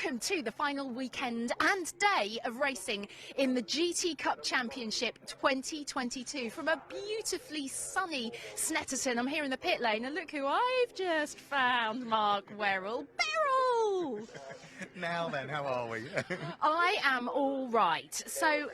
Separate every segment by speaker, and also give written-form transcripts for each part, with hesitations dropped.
Speaker 1: welcome to the final weekend and day of racing in the GT Cup Championship 2022 from a beautifully sunny Snetterton. I'm here in the pit lane and look who I've just found, Mark Werrell. Beryl!
Speaker 2: Now then, how are we?
Speaker 1: I am all right. So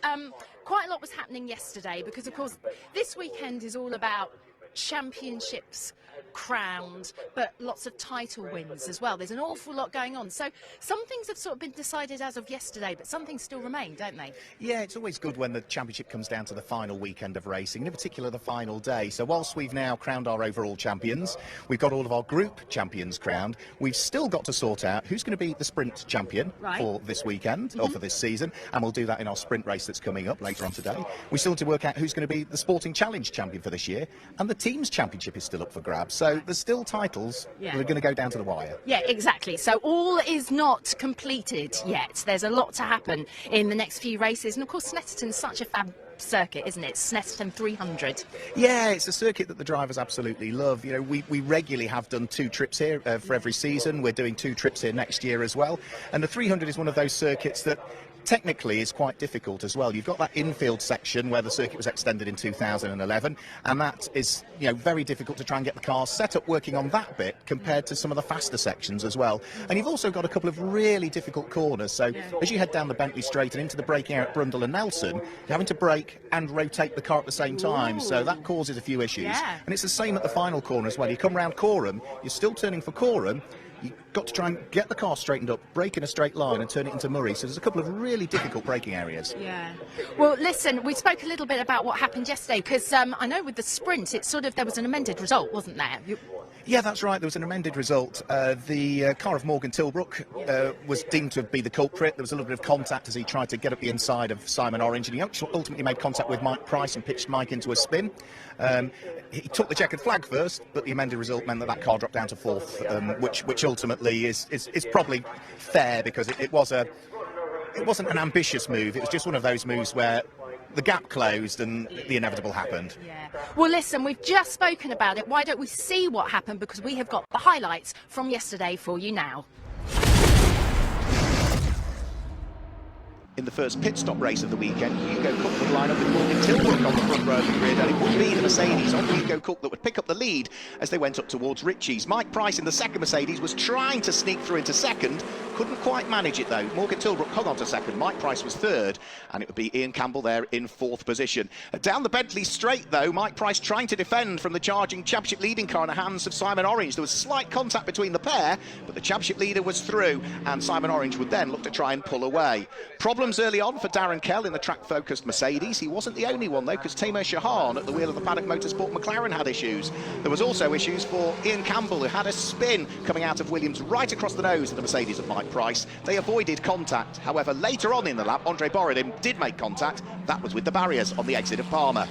Speaker 1: quite a lot was happening yesterday because, of course, this weekend is all about championships crowned, but lots of title wins as well. There's an awful lot going on. So some things have sort of been decided as of yesterday, but some things still remain, don't they?
Speaker 2: Yeah, it's always good when the championship comes down to the final weekend of racing, in particular the final day. So whilst we've now crowned our overall champions, we've got all of our group champions crowned, we've still got to sort out who's going to be the sprint champion for this weekend or for this season, and we'll do that in our sprint race that's coming up later on today. We still need to work out who's going to be the Sporting Challenge champion for this year, and the team's championship is still up for grabs. So there's still titles that are going to go down to the wire. Yeah,
Speaker 1: exactly. So all is not completed yet. There's a lot to happen in the next few races. And of course, Snetterton's such a fab circuit, isn't it? Snetterton 300.
Speaker 2: Yeah, it's a circuit that the drivers absolutely love. You know, we regularly have done 2 trips here for every season. We're doing 2 trips here next year as well. And the 300 is one of those circuits that technically is quite difficult as well. You've got that infield section where the circuit was extended in 2011, and that is, you know, very difficult to try and get the cars set up working on that bit compared to some of the faster sections as well. And you've also got a couple of really difficult corners. So as you head down the Bentley Straight and into the braking area at Brundle and Nelson, you're having to brake and rotate the car at the same time. So that causes a few issues. And it's the same at the final corner as well. You come round Corham, you're still turning for Corham. You've got to try and get the car straightened up, brake in a straight line and turn it into Murray. So there's a couple of really difficult braking areas.
Speaker 1: Yeah. Well, listen, we spoke a little bit about what happened yesterday because I know with the sprint, it's sort of, there was an amended result, wasn't there?
Speaker 2: Yeah, that's right. There was an amended result. The car of Morgan Tilbrook was deemed to be the culprit. There was a little bit of contact as he tried to get up the inside of Simon Orange, and he ultimately made contact with Mike Price and pitched Mike into a spin. He took the checkered flag first, but the amended result meant that car dropped down to 4th, which ultimately is probably fair because it wasn't an ambitious move. It was just one of those moves where the gap closed and the inevitable happened.
Speaker 1: Yeah. Well, listen, we've just spoken about it. Why don't we see what happened? Because we have got the highlights from yesterday for you now.
Speaker 2: In the first pit stop race of the weekend, Hugo Cook would line up with Morgan Tilbrook on the front row of the grid, and it would be the Mercedes on Hugo Cook that would pick up the lead as they went up towards Ritchie's. Mike Price in the second Mercedes was trying to sneak through into second, couldn't quite manage it though. Morgan Tilbrook hung on to second, Mike Price was third, and it would be Ian Campbell there in 4th position. Down the Bentley Straight though, Mike Price trying to defend from the charging championship leading car in the hands of Simon Orange. There was slight contact between the pair, but the championship leader was through, and Simon Orange would then look to try and pull away. Problems early on for Darren Kell in the track-focused Mercedes. He wasn't the only one though, because Tamer Shahan at the wheel of the Paddock Motorsport McLaren had issues. There was also issues for Ian Campbell, who had a spin coming out of Williams right across the nose of the Mercedes of Mike Price. They avoided contact. However, later on in the lap, Andre Borodin did make contact. That was with the barriers on the exit of Palmer.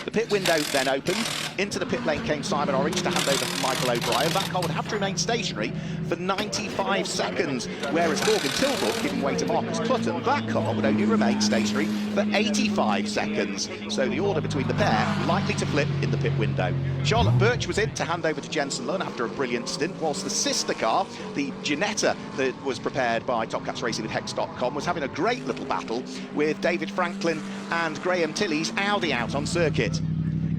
Speaker 2: The pit window then opened. Into the pit lane came Simon Orange to hand over to Michael O'Brien. That car would have to remain stationary for 95 seconds, whereas Morgan Tilbrook, giving way to Marcus Clutton, that car would only remain stationary for 85 seconds. So the order between the pair likely to flip in the pit window. Charlotte Birch was in to hand over to Jensen Lunn after a brilliant stint, whilst the sister car, the Ginetta, that was prepared by Top Cats Racing with Hex.com, was having a great little battle with David Franklin and Graham Tilley's Audi out on circuit.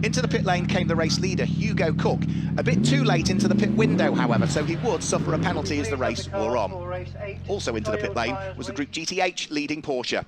Speaker 2: Into the pit lane came the race leader, Hugo Cook. A bit too late into the pit window, however, so he would suffer a penalty as the race wore on. Also into the pit lane was the Group GTH leading Porsche.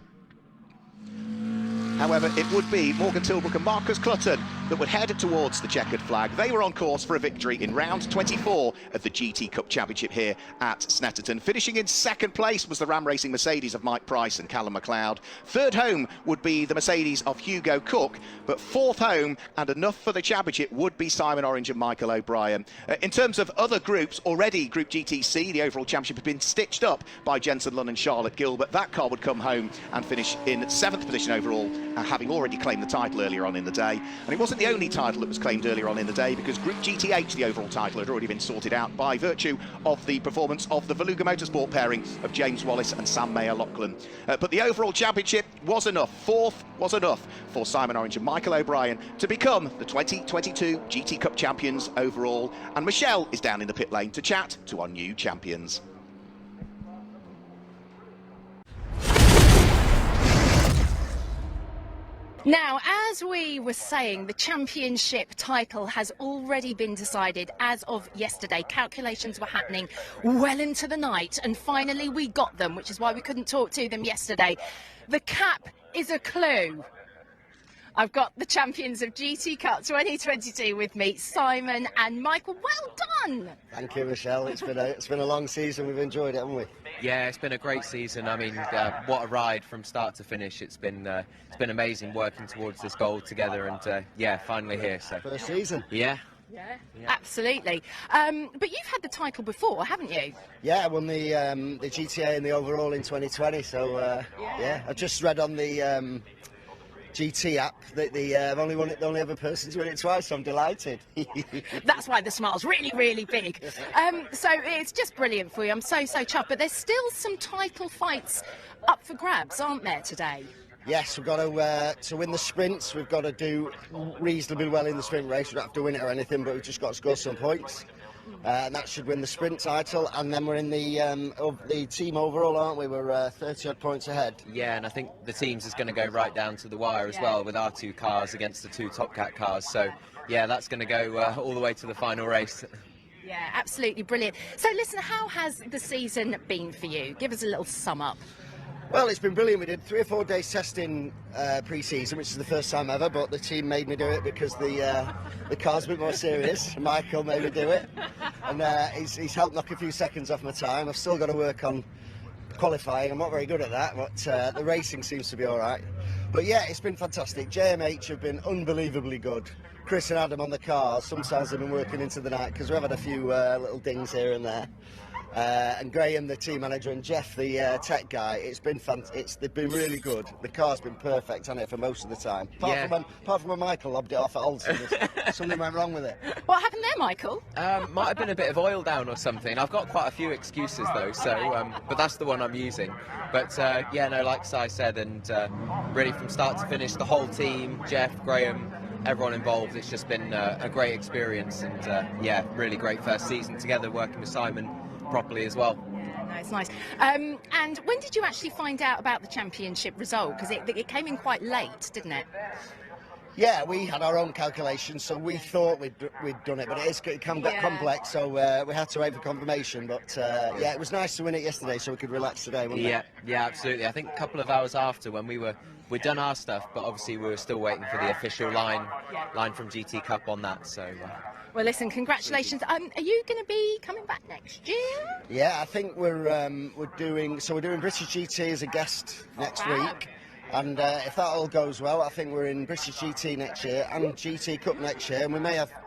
Speaker 2: However, it would be Morgan Tilbrook and Marcus Clutton that would head towards the checkered flag. They were on course for a victory in round 24 of the GT Cup Championship here at Snetterton. Finishing in second place was the Ram Racing Mercedes of Mike Price and Callum McLeod. Third home would be the Mercedes of Hugo Cook, but fourth home and enough for the championship would be Simon Orange and Michael O'Brien. In terms of other groups, already Group GTC, the overall championship, had been stitched up by Jensen Lunn and Charlotte Gilbert. That car would come home and finish in 7th position overall, having already claimed the title earlier on in the day. And it wasn't the only title that was claimed earlier on in the day, because Group GTH, the overall title, had already been sorted out by virtue of the performance of the Veluga Motorsport pairing of James Wallace and Sam Mayer-Lachlan. But the overall championship was enough. 4th was enough for Simon Orange and Michael O'Brien to become the 2022 GT Cup champions overall. And Michelle is down in the pit lane to chat to our new champions.
Speaker 1: Now, as we were saying, the championship title has already been decided as of yesterday. Calculations were happening well into the night, and finally we got them, which is why we couldn't talk to them yesterday. The cap is a clue. I've got the champions of GT Cup 2022 with me, Simon and Michael. Well done!
Speaker 3: Thank you, Michelle. It's been a long season. We've enjoyed it, haven't we?
Speaker 4: Yeah, it's been a great season. I mean, what a ride from start to finish. It's been amazing working towards this goal together, and yeah, finally here. So
Speaker 3: First season.
Speaker 4: Yeah.
Speaker 1: Yeah, absolutely. But you've had the title before, haven't you?
Speaker 3: Yeah, I won the GTA and the overall in 2020. So yeah, I've just read on the GT app that I've only won it, the only other person to win it twice, so I'm delighted.
Speaker 1: That's why the smile's really, really big. So it's just brilliant for you. I'm so chuffed. But there's still some title fights up for grabs, aren't there, today?
Speaker 3: Yes, we've got to win the sprints. We've got to do reasonably well in the sprint race. We don't have to win it or anything, but we've just got to score some points. And that should win the sprint title, and then we're in the team overall, aren't we? We're 30 odd points ahead.
Speaker 4: Yeah, and I think the teams is going to go right down to the wire as well, with our 2 cars against the 2 Top Cat cars. So yeah, that's going to go all the way to the final race.
Speaker 1: Yeah, absolutely brilliant. So listen, how has the season been for you? Give us a little sum up.
Speaker 3: Well, it's been brilliant. We did 3 or 4 days testing pre-season, which is the first time ever, but the team made me do it because the car's a bit more serious. Michael made me do it, and he's helped knock a few seconds off my time. I've still got to work on qualifying. I'm not very good at that, but the racing seems to be all right. But yeah, it's been fantastic. JMH have been unbelievably good. Chris and Adam on the cars, sometimes they've been working into the night because we've had a few little dings here and there. And Graham, the team manager, and Jeff, the tech guy, they've been really good. The car's been perfect, hasn't it, for most of the time. Apart from when Michael lobbed it off at Alton. Something went wrong with it.
Speaker 1: What happened there, Michael?
Speaker 4: Might have been a bit of oil down or something. I've got quite a few excuses though, so but that's the one I'm using. But yeah, no, like Si said, and really from start to finish, the whole team, Jeff, Graham, everyone involved, it's just been a great experience, and yeah, really great first season together working with Simon properly as well.
Speaker 1: No, it's nice. And when did you actually find out about the championship result? Because it came in quite late, didn't it?
Speaker 3: Yeah, we had our own calculations, so we thought we'd done it, but it can get complex, so we had to wait for confirmation. But yeah, it was nice to win it yesterday, so we could relax today, wasn't it?
Speaker 4: Yeah, absolutely. I think a couple of hours after, when we'd done our stuff, but obviously we were still waiting for the official line from GT Cup on that. So.
Speaker 1: Well, listen, congratulations. Are you going to be coming back next year?
Speaker 3: Yeah, I think we're doing British GT as a guest next week. And if that all goes well, I think we're in British GT next year and GT Cup next year, and we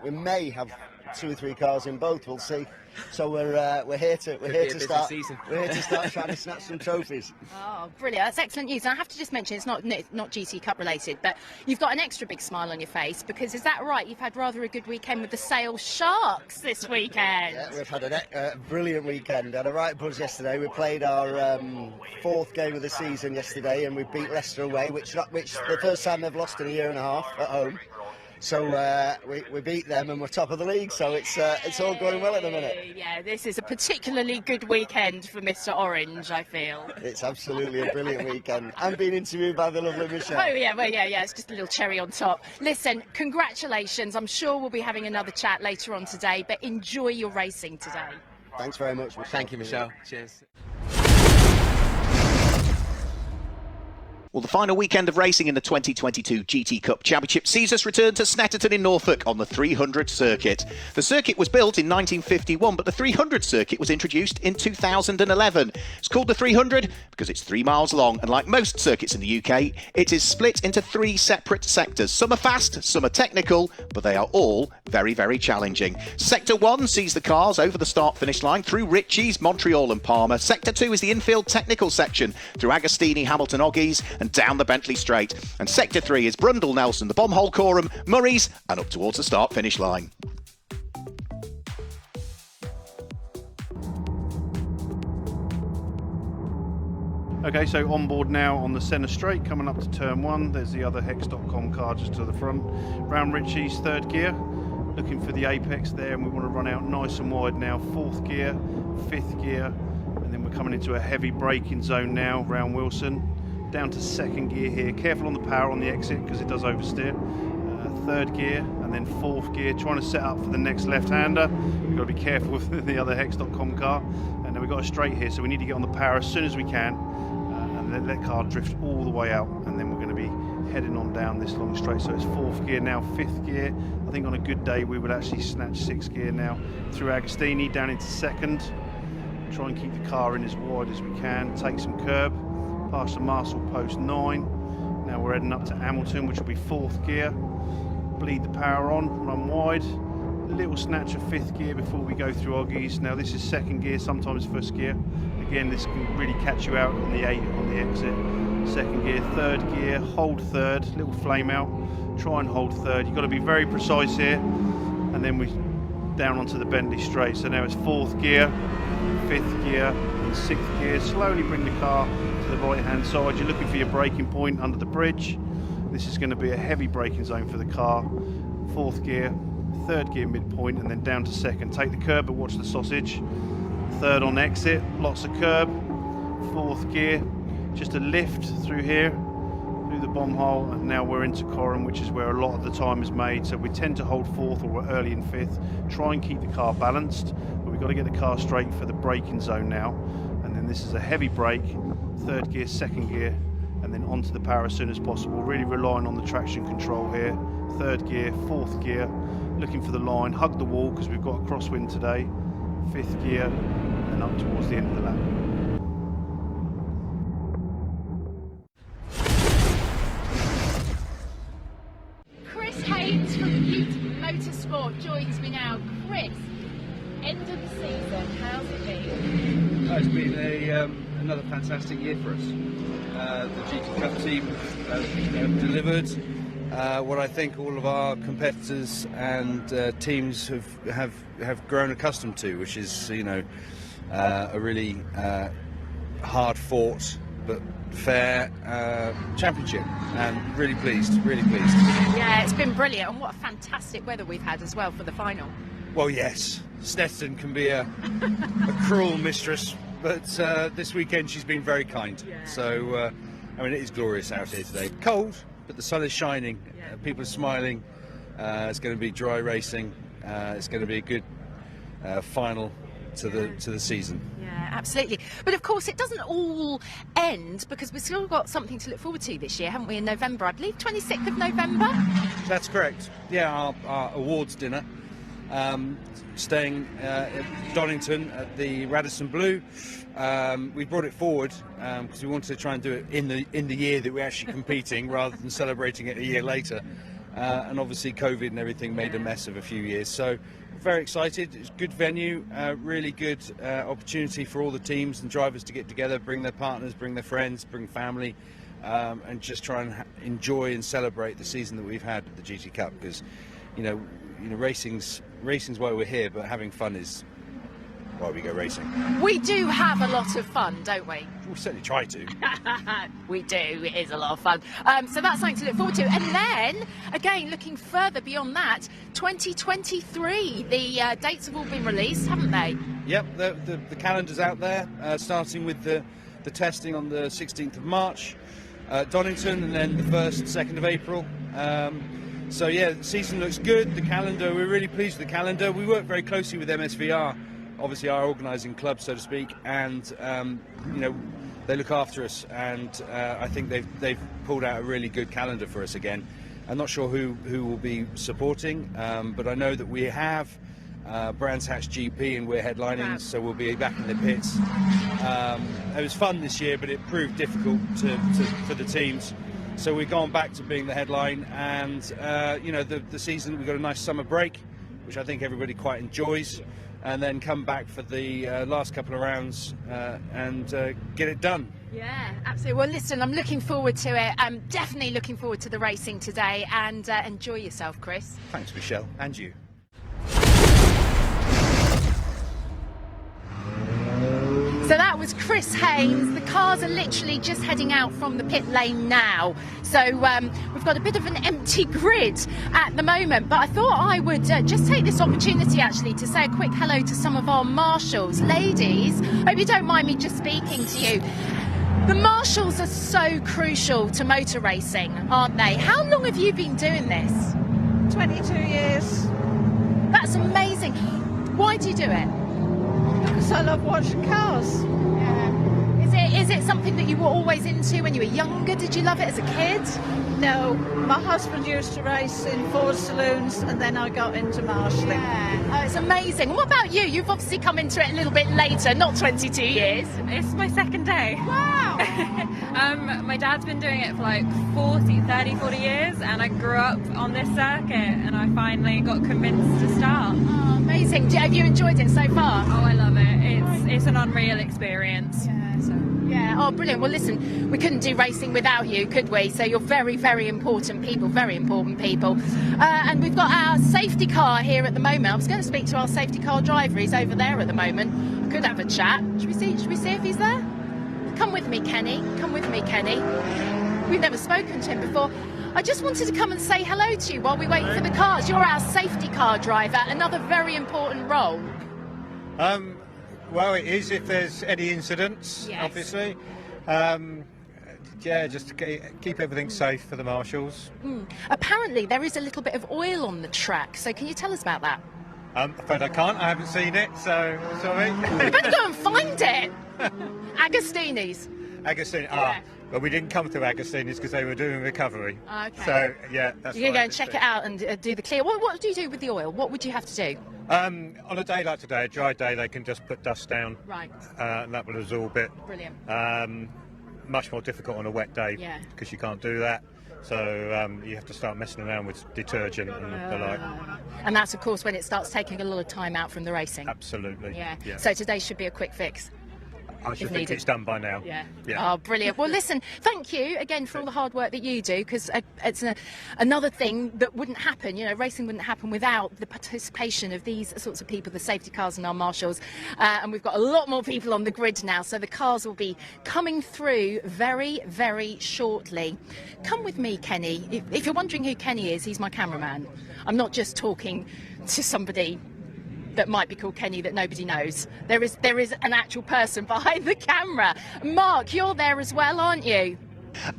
Speaker 3: may have 2 or 3 cars in both. We'll see. So we're here to start trying to snatch some trophies.
Speaker 1: Oh, brilliant! That's excellent news. And I have to just mention, it's not GT Cup related, but you've got an extra big smile on your face because, is that right? You've had rather a good weekend with the Sale Sharks this weekend.
Speaker 3: Yeah, we've had a brilliant weekend. Had a right buzz yesterday. We played our 4th game of the season yesterday, and we beat Leicester away, which the first time they've lost in a year and a half at home. So we beat them and we're top of the league, so it's all going well at the minute.
Speaker 1: Yeah, this is a particularly good weekend for Mr. Orange, I feel.
Speaker 3: It's absolutely a brilliant weekend. I'm being interviewed by the lovely Michelle.
Speaker 1: Oh yeah, it's just a little cherry on top. Listen, congratulations. I'm sure we'll be having another chat later on today, but enjoy your racing today.
Speaker 3: Thanks very much, Michelle.
Speaker 4: Thank you, Michelle. Cheers.
Speaker 2: Well, the final weekend of racing in the 2022 GT Cup Championship sees us return to Snetterton in Norfolk on the 300 circuit. The circuit was built in 1951, but the 300 circuit was introduced in 2011. It's called the 300 because it's 3 miles long, and like most circuits in the UK, it is split into 3 separate sectors. Some are fast, some are technical, but they are all very, very challenging. Sector 1 sees the cars over the start-finish line through Ritchie's, Montreal and Palmer. Sector 2 is the infield technical section through Agostini, Hamilton, Oggies and down the Bentley Straight. And Sector 3 is Brundle, Nelson, the Bombhole, Coram, Murray's and up towards the start-finish line.
Speaker 5: Okay, so on board now on the centre straight, coming up to turn 1. There's the other Hex.com car just to the front. Round Ritchie's 3rd gear, looking for the apex there, and we want to run out nice and wide now. 4th gear, 5th gear, and then we're coming into a heavy braking zone now round Wilson. down to second gear here. Careful on the power on the exit because it does oversteer. Third gear and then fourth gear, trying to set up for the next left-hander. We've got to be careful with the other Hex.com car. And then we've got a straight here, so we need to get on the power as soon as we can and let that car drift all the way out, and then we're going to be heading on down this long straight. So it's fourth gear now, fifth gear. I think on a good day we would actually snatch sixth gear now through Agostini down into second. Try and keep the car in as wide as we can, take some curb, past the Marshall post 9. Now we're heading up to Hamilton, which will be fourth gear. Bleed the power on, run wide, a little snatch of fifth gear before we go through Oggies. Now this is second gear, sometimes first gear. Again, this can really catch you out on the 8 on the exit. Second gear, third gear, hold third, little flame out, try and hold third. You've got to be very precise here. And then we down onto the Bentley straight. So now it's fourth gear, fifth gear and sixth gear. Slowly bring the car to the right hand side. You're looking for your braking point under the bridge. This is going to be a heavy braking zone for the car. Fourth gear, third gear midpoint, and then down to second. Take the curb, but watch the sausage. Third on exit, lots of curb. Fourth gear, just a lift through here, through the bomb hole, and now we're into Coram, which is where a lot of the time is made. So we tend to hold fourth or we're early in fifth. Try and keep the car balanced, but we've got to get the car straight for the braking zone now. And then this is a heavy brake, third gear, second gear, and then onto the power as soon as possible, really relying on the traction control here. Third gear, fourth gear, looking for the line, hug the wall because we've got a crosswind today. Fifth gear, and up towards the end of the lap.
Speaker 1: Chris Haynes from Ute Motorsport joins me now. Chris, end of the season, how's it been?
Speaker 6: It's been another fantastic year for us. The GT Cup team have delivered what I think all of our competitors and teams have grown accustomed to, which is a really hard fought but fair championship, and really pleased.
Speaker 1: Yeah, it's been brilliant, and what a fantastic weather we've had as well for the final.
Speaker 6: Well, yes, Snetterton can be a cruel mistress, but this weekend she's been very kind.
Speaker 1: Yeah.
Speaker 6: So, it is glorious out here today. Cold, but the sun is shining.
Speaker 1: Yeah.
Speaker 6: People are smiling. It's going to be dry racing. It's going to be a good final to the season.
Speaker 1: Yeah, absolutely. But of course, it doesn't all end, because we've still got something to look forward to this year, haven't we? In November, I believe, 26th of November.
Speaker 6: That's correct. Yeah, our awards dinner. Staying at Donington at the Radisson Blu. We brought it forward because we wanted to try and do it in the year that we're actually competing rather than celebrating it a year later. And obviously COVID and everything made a mess of a few years. So very excited. It's a good venue, really good opportunity for all the teams and drivers to get together, bring their partners, bring their friends, bring family, and just try and enjoy and celebrate the season that we've had at the GT Cup, because racing's why we're here, but having fun is why we go racing.
Speaker 1: We do have a lot of fun, don't we?
Speaker 6: We certainly try to.
Speaker 1: We do, it is a lot of fun. So that's something to look forward to. And then, again, looking further beyond that, 2023, the dates have all been released, haven't they?
Speaker 6: Yep, the calendar's out there, starting with the testing on the 16th of March, Donington, and then the 2nd of April. So yeah, the season looks good. The calendar, we're really pleased with the calendar. We work very closely with MSVR, obviously our organising club, so to speak, and they look after us, and I think they've pulled out a really good calendar for us again. I'm not sure who will be supporting, but I know that we have Brands Hatch GP, and we're headlining, so we'll be back in the pits. It was fun this year, but it proved difficult for the teams. So we've gone back to being the headline, and the season, we've got a nice summer break, which I think everybody quite enjoys, and then come back for the last couple of rounds and get it done.
Speaker 1: Yeah, absolutely. Well, listen, I'm looking forward to it. I'm definitely looking forward to the racing today, and enjoy yourself, Chris.
Speaker 6: Thanks, Michelle, and you.
Speaker 1: So that was Chris Haynes. The cars are literally just heading out from the pit lane now. So we've got a bit of an empty grid at the moment, but I thought I would just take this opportunity actually to say a quick hello to some of our marshals. Ladies, hope you don't mind me just speaking to you. The marshals are so crucial to motor racing, aren't they? How long have you been doing this?
Speaker 7: 22 years.
Speaker 1: That's amazing. Why do you do it?
Speaker 7: Because I love watching cars.
Speaker 1: Is it something that you were always into when you were younger? Did you love it as a kid?
Speaker 7: No, my husband used to race in Ford saloons, and then I got into marshalling.
Speaker 1: Yeah. Oh, it's amazing. What about you? You've obviously come into it a little bit later, not 22 years.
Speaker 8: It's my second day.
Speaker 1: Wow.
Speaker 8: My dad's been doing it for like 40 years, and I grew up on this circuit, and I finally got convinced to start.
Speaker 1: Oh, amazing. Have you enjoyed it so far?
Speaker 8: Oh, I love it. It's an unreal experience.
Speaker 1: Yeah, oh brilliant. Well listen, we couldn't do racing without you, could we? So you're very, very important people, and we've got our safety car here at the moment. I was going to speak to our safety car driver, he's over there at the moment. I could have a chat. Should we see if he's there? Come with me, Kenny. We've never spoken to him before. I just wanted to come and say hello to you while we wait for the cars. You're our safety car driver, another very important role.
Speaker 9: Well, it is if there's any incidents,
Speaker 1: Yes.
Speaker 9: obviously. Just to keep everything safe for the marshals.
Speaker 1: Apparently there is a little bit of oil on the track, so can you tell us about that?
Speaker 9: I'm afraid I can't. I haven't seen it, so sorry.
Speaker 1: You better go and find it. Agostini's.
Speaker 9: Agostini.
Speaker 1: Yeah.
Speaker 9: Well, we didn't come through Agostini's because they were doing recovery.
Speaker 1: Okay.
Speaker 9: So, yeah, that's
Speaker 1: You're going to go
Speaker 9: why I
Speaker 1: and
Speaker 9: didn't
Speaker 1: check
Speaker 9: see
Speaker 1: it out and do the clear. What do you do with the oil? What would you have to do?
Speaker 9: On a day like today, a dry day, they can just put dust down.
Speaker 1: Right.
Speaker 9: And that will absorb it.
Speaker 1: Brilliant.
Speaker 9: Much more difficult on a wet day
Speaker 1: Yeah.
Speaker 9: because you can't do that. So you have to start messing around with detergent and the like.
Speaker 1: And that's, of course, when it starts taking a lot of time out from the racing.
Speaker 9: Absolutely.
Speaker 1: Yeah.
Speaker 9: Yeah.
Speaker 1: So today should be a quick fix.
Speaker 9: I should
Speaker 1: if
Speaker 9: think
Speaker 1: needed.
Speaker 9: it's done by now.
Speaker 1: Yeah.
Speaker 9: Yeah.
Speaker 1: Oh, brilliant. Well, listen, thank you again for all the hard work that you do, because it's another thing that wouldn't happen. You know, racing wouldn't happen without the participation of these sorts of people, the safety cars and our marshals. And we've got a lot more people on the grid now, so the cars will be coming through very, very shortly. Come with me, Kenny. If you're wondering who Kenny is, he's my cameraman. I'm not just talking to somebody that might be called Kenny that nobody knows. There is an actual person behind the camera. Mark, you're there as well, aren't you?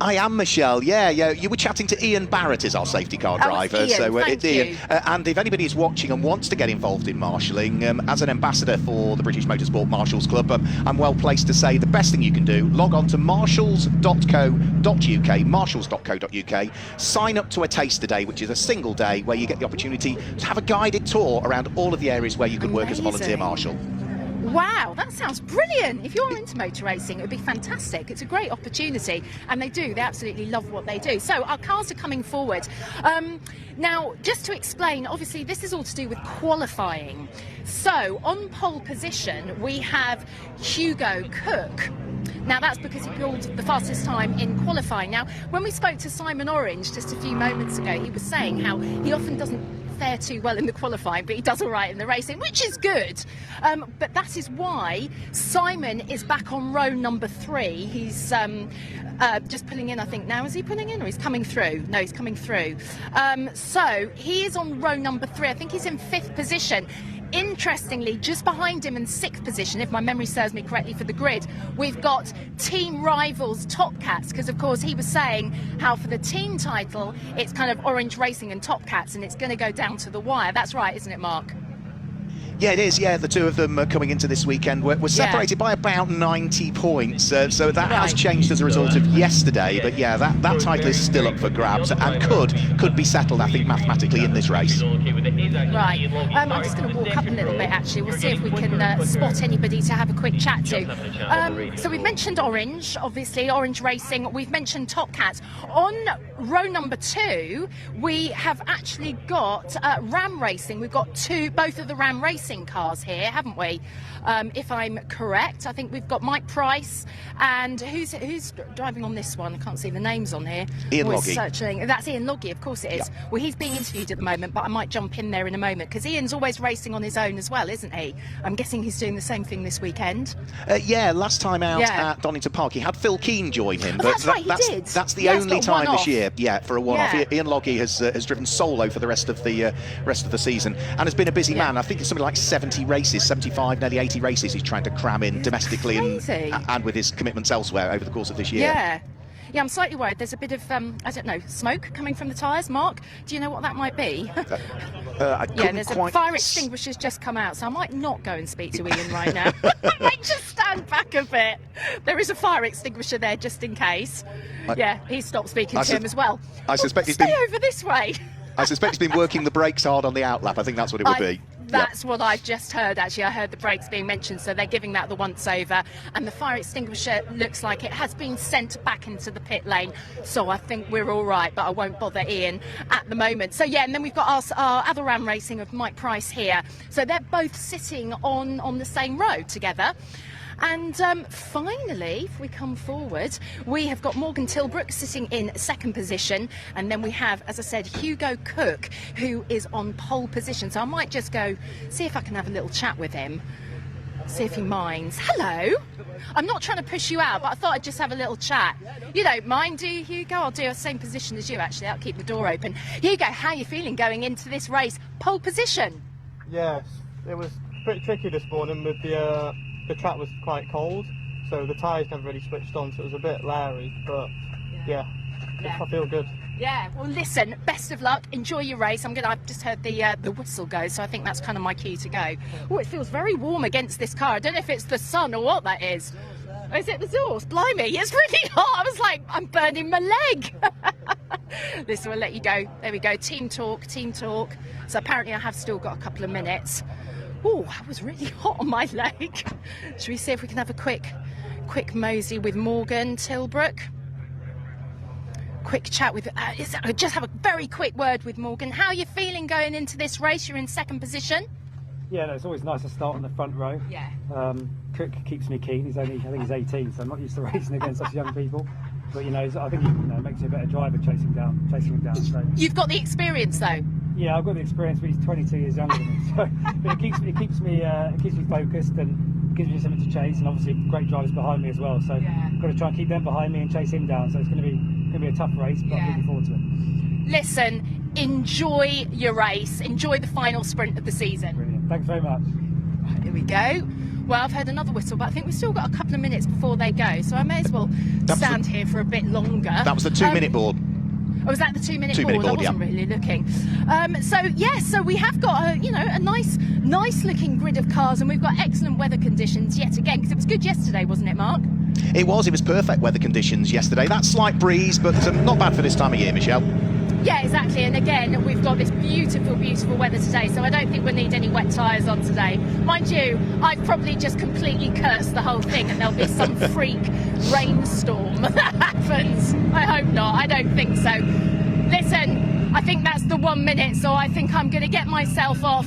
Speaker 2: I am, Michelle. Yeah. You were chatting to Ian Barrett as our safety car
Speaker 1: Oh,
Speaker 2: driver.
Speaker 1: it's Ian. Thank
Speaker 2: Ian.
Speaker 1: you.
Speaker 2: And if anybody is watching and wants to get involved in marshalling, as an ambassador for the British Motorsport Marshals Club, I'm well placed to say the best thing you can do, log on to marshals.co.uk, sign up to a taster day, which is a single day where you get the opportunity to have a guided tour around all of the areas where you can work as a volunteer
Speaker 1: Amazing.
Speaker 2: marshal.
Speaker 1: Wow, that sounds brilliant. If you're into motor racing, it would be fantastic. It's a great opportunity, and they absolutely love what they do. So our cars are coming forward. Now, just to explain, obviously this is all to do with qualifying. So on pole position, we have Hugo Cook. Now that's because he pulled the fastest time in qualifying. Now, when we spoke to Simon Orange just a few moments ago, he was saying how he often doesn't fare too well in the qualifying, but he does all right in the racing, which is good. But that is why Simon is back on row number 3. He's just pulling in, I think now. Is he pulling in or he's coming through? No, he's coming through. So he is on row number 3. I think he's in 5th position. Interestingly, just behind him in 6th position, if my memory serves me correctly for the grid, we've got team rivals Top Cats, because of course he was saying how for the team title it's kind of Orange Racing and Top Cats, and it's going to go down to the wire. That's right, isn't it, Mark?
Speaker 2: Yeah, it is. Yeah, the two of them coming into this weekend were separated by about 90 points. So that has changed as a result of yesterday. But yeah, that title is still up for grabs and could be settled, I think, mathematically in this race.
Speaker 1: Right. I'm just going to walk up a little bit, actually. We'll see if we can spot anybody to have a quick chat to. So we've mentioned Orange, obviously, Orange Racing. We've mentioned Top Cats. On row number 2, we have actually got Ram Racing. We've got both of the Ram Racing cars here, haven't we? If I'm correct, I think we've got Mike Price and who's driving on this one? I can't see the names on here.
Speaker 2: Ian
Speaker 1: We're
Speaker 2: Loggy.
Speaker 1: Searching. That's Ian Loggy, of course it is.
Speaker 2: Yeah.
Speaker 1: Well, he's being interviewed at the moment, but I might jump in there in a moment because Ian's always racing on his own as well, isn't he? I'm guessing he's doing the same thing this weekend.
Speaker 2: Yeah, last time out at Donington Park, he had Phil Keane join him.
Speaker 1: Oh, that's right, he did.
Speaker 2: That's the
Speaker 1: Yeah, it's
Speaker 2: only
Speaker 1: got a
Speaker 2: time
Speaker 1: one-off.
Speaker 2: this year. Yeah, for a one-off.
Speaker 1: Yeah.
Speaker 2: Ian Loggy has driven solo for the rest of the season and has been a busy man. I think something like 70 races, 75, nearly 80 races he's trying to cram in domestically and with his commitments elsewhere over the course of this year.
Speaker 1: Yeah, I'm slightly worried. There's a bit of, I don't know, smoke coming from the tyres. Mark, do you know what that might be? There's a fire extinguisher's just come out, so I might not go and speak to Ian right now. I might just stand back a bit. There is a fire extinguisher there just in case. He stopped speaking to him as well.
Speaker 2: I suspect he's
Speaker 1: stay over this way.
Speaker 2: I suspect he's been working the brakes hard on the outlap. I think that's what it would be.
Speaker 1: That's what I've just heard, actually. I heard the brakes being mentioned, so they're giving that the once-over. And the fire extinguisher looks like it has been sent back into the pit lane. So I think we're all right, but I won't bother Ian at the moment. So, and then we've got our other Ram Racing of Mike Price here. So they're both sitting on the same row together. And finally, if we come forward, we have got Morgan Tilbrook sitting in second position. And then we have, as I said, Hugo Cook, who is on pole position. So I might just go see if I can have a little chat with him, see if he minds. Hello. I'm not trying to push you out, but I thought I'd just have a little chat. You don't mind, do you, Hugo? I'll do the same position as you, actually. I'll keep the door open. Hugo, how are you feeling going into this race? Pole position?
Speaker 10: Yes, it was a bit tricky this morning with the track was quite cold, so the tyres never really switched on, so it was a bit leery, but I feel good.
Speaker 1: Yeah, well listen, best of luck, enjoy your race. I've just heard the whistle go, so I think that's kind of my cue to go. Oh, it feels very warm against this car. I don't know if it's the sun or what that is. Or is it the exhaust? Blimey, it's really hot. I was like, I'm burning my leg. Listen, we'll let you go. There we go, team talk. So apparently I have still got a couple of minutes. Oh, I was really hot on my leg. Should we see if we can have a quick mosey with Morgan Tilbrook? Quick chat with... just have a very quick word with Morgan. How are you feeling going into this race? You're in second position.
Speaker 11: Yeah, no, it's always nice to start on the front row.
Speaker 1: Yeah.
Speaker 11: Cook keeps me keen. I think he's 18, so I'm not used to racing against such young people. But I think it makes you a better driver chasing him down. So.
Speaker 1: You've got the experience, though.
Speaker 11: Yeah, I've got the experience, but he's 22 years younger than me. So it keeps me focused and gives me something to chase. And obviously, great drivers behind me as well. So I've got to try and keep them behind me and chase him down. So it's going to be a tough race, but I'm looking forward to it.
Speaker 1: Listen, enjoy your race. Enjoy the final sprint of the season.
Speaker 11: Brilliant. Thanks very much.
Speaker 1: Right, here we go. Well, I've heard another whistle, but I think we've still got a couple of minutes before they go, so I may as well stand here for a bit longer.
Speaker 2: That was the 2-minute board.
Speaker 1: Oh, was that the 2-minute board? I wasn't really looking. So we have got a nice looking grid of cars, and we've got excellent weather conditions yet again, because it was good yesterday, wasn't it, Mark?
Speaker 2: It was perfect weather conditions yesterday. That slight breeze, but not bad for this time of year, Michelle.
Speaker 1: Yeah, exactly. And again, we've got this beautiful weather today, so I don't think we'll need any wet tyres on today. Mind you, I've probably just completely cursed the whole thing and there'll be some freak rainstorm that happens. I hope not. I don't think so. Listen, I think that's the 1 minute, so I think I'm going to get myself off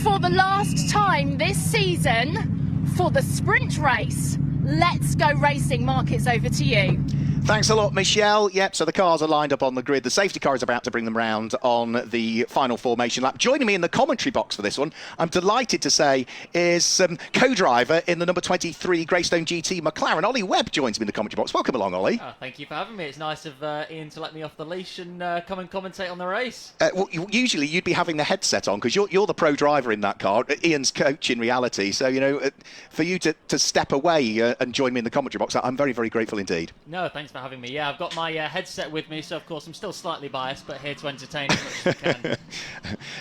Speaker 1: for the last time this season for the sprint race. Let's go racing. Mark, it's over to you.
Speaker 2: Thanks a lot, Michelle. Yep, so the cars are lined up on the grid. The safety car is about to bring them round on the final formation lap. Joining me in the commentary box for this one, I'm delighted to say, is co-driver in the number 23 Greystone GT McLaren. Ollie Webb joins me in the commentary box. Welcome along, Ollie.
Speaker 12: Oh, thank you for having me. It's nice of Ian to let me off the leash and come and commentate on the race.
Speaker 2: Well, usually you'd be having the headset on because you're the pro driver in that car. Ian's coach in reality. So, for you to step away and join me in the commentary box, I'm very, very grateful indeed.
Speaker 12: No, thanks for having me. Yeah, I've got my headset with me, so of course I'm still slightly biased, but here to entertain as much as I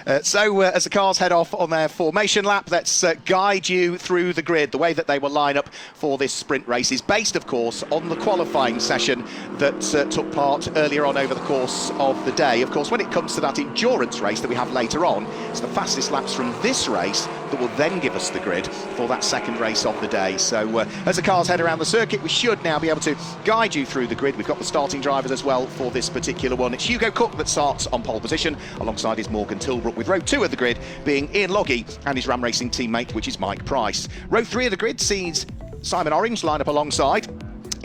Speaker 12: can.
Speaker 2: So as the cars head off on their formation lap, let's guide you through the grid. The way that they will line up for this sprint race is based, of course, on the qualifying session that took part earlier on over the course of the day. Of course, when it comes to that endurance race that we have later on, it's the fastest laps from this race that will then give us the grid for that second race of the day. So as the cars head around the circuit, we should now be able to guide you through the grid. We've got the starting drivers as well for this particular one. It's Hugo Cook that starts on pole position alongside his Morgan Tilbrook, with row 2 of the grid being Ian Loggy and his Ram Racing teammate, which is Mike Price. Row 3 of the grid sees Simon Orange line up alongside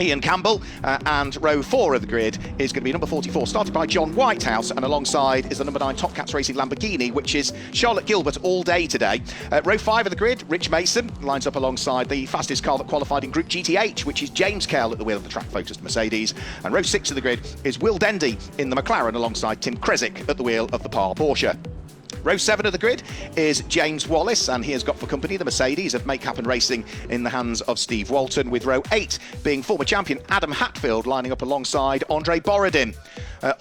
Speaker 2: Ian Campbell, and row 4 of the grid is going to be number 44, started by John Whitehouse, and alongside is the number 9 Top Cats Racing Lamborghini, which is Charlotte Gilbert all day today. Row 5 of the grid, Rich Mason lines up alongside the fastest car that qualified in Group GTH, which is James Kell at the wheel of the track-focused Mercedes. And row 6 of the grid is Will Dendy in the McLaren alongside Tim Kresick at the wheel of the Par Porsche. Row 7 of the grid is James Wallace, and he has got for company the Mercedes of Make Happen Racing in the hands of Steve Walton, with row 8 being former champion Adam Hatfield lining up alongside Andre Borodin.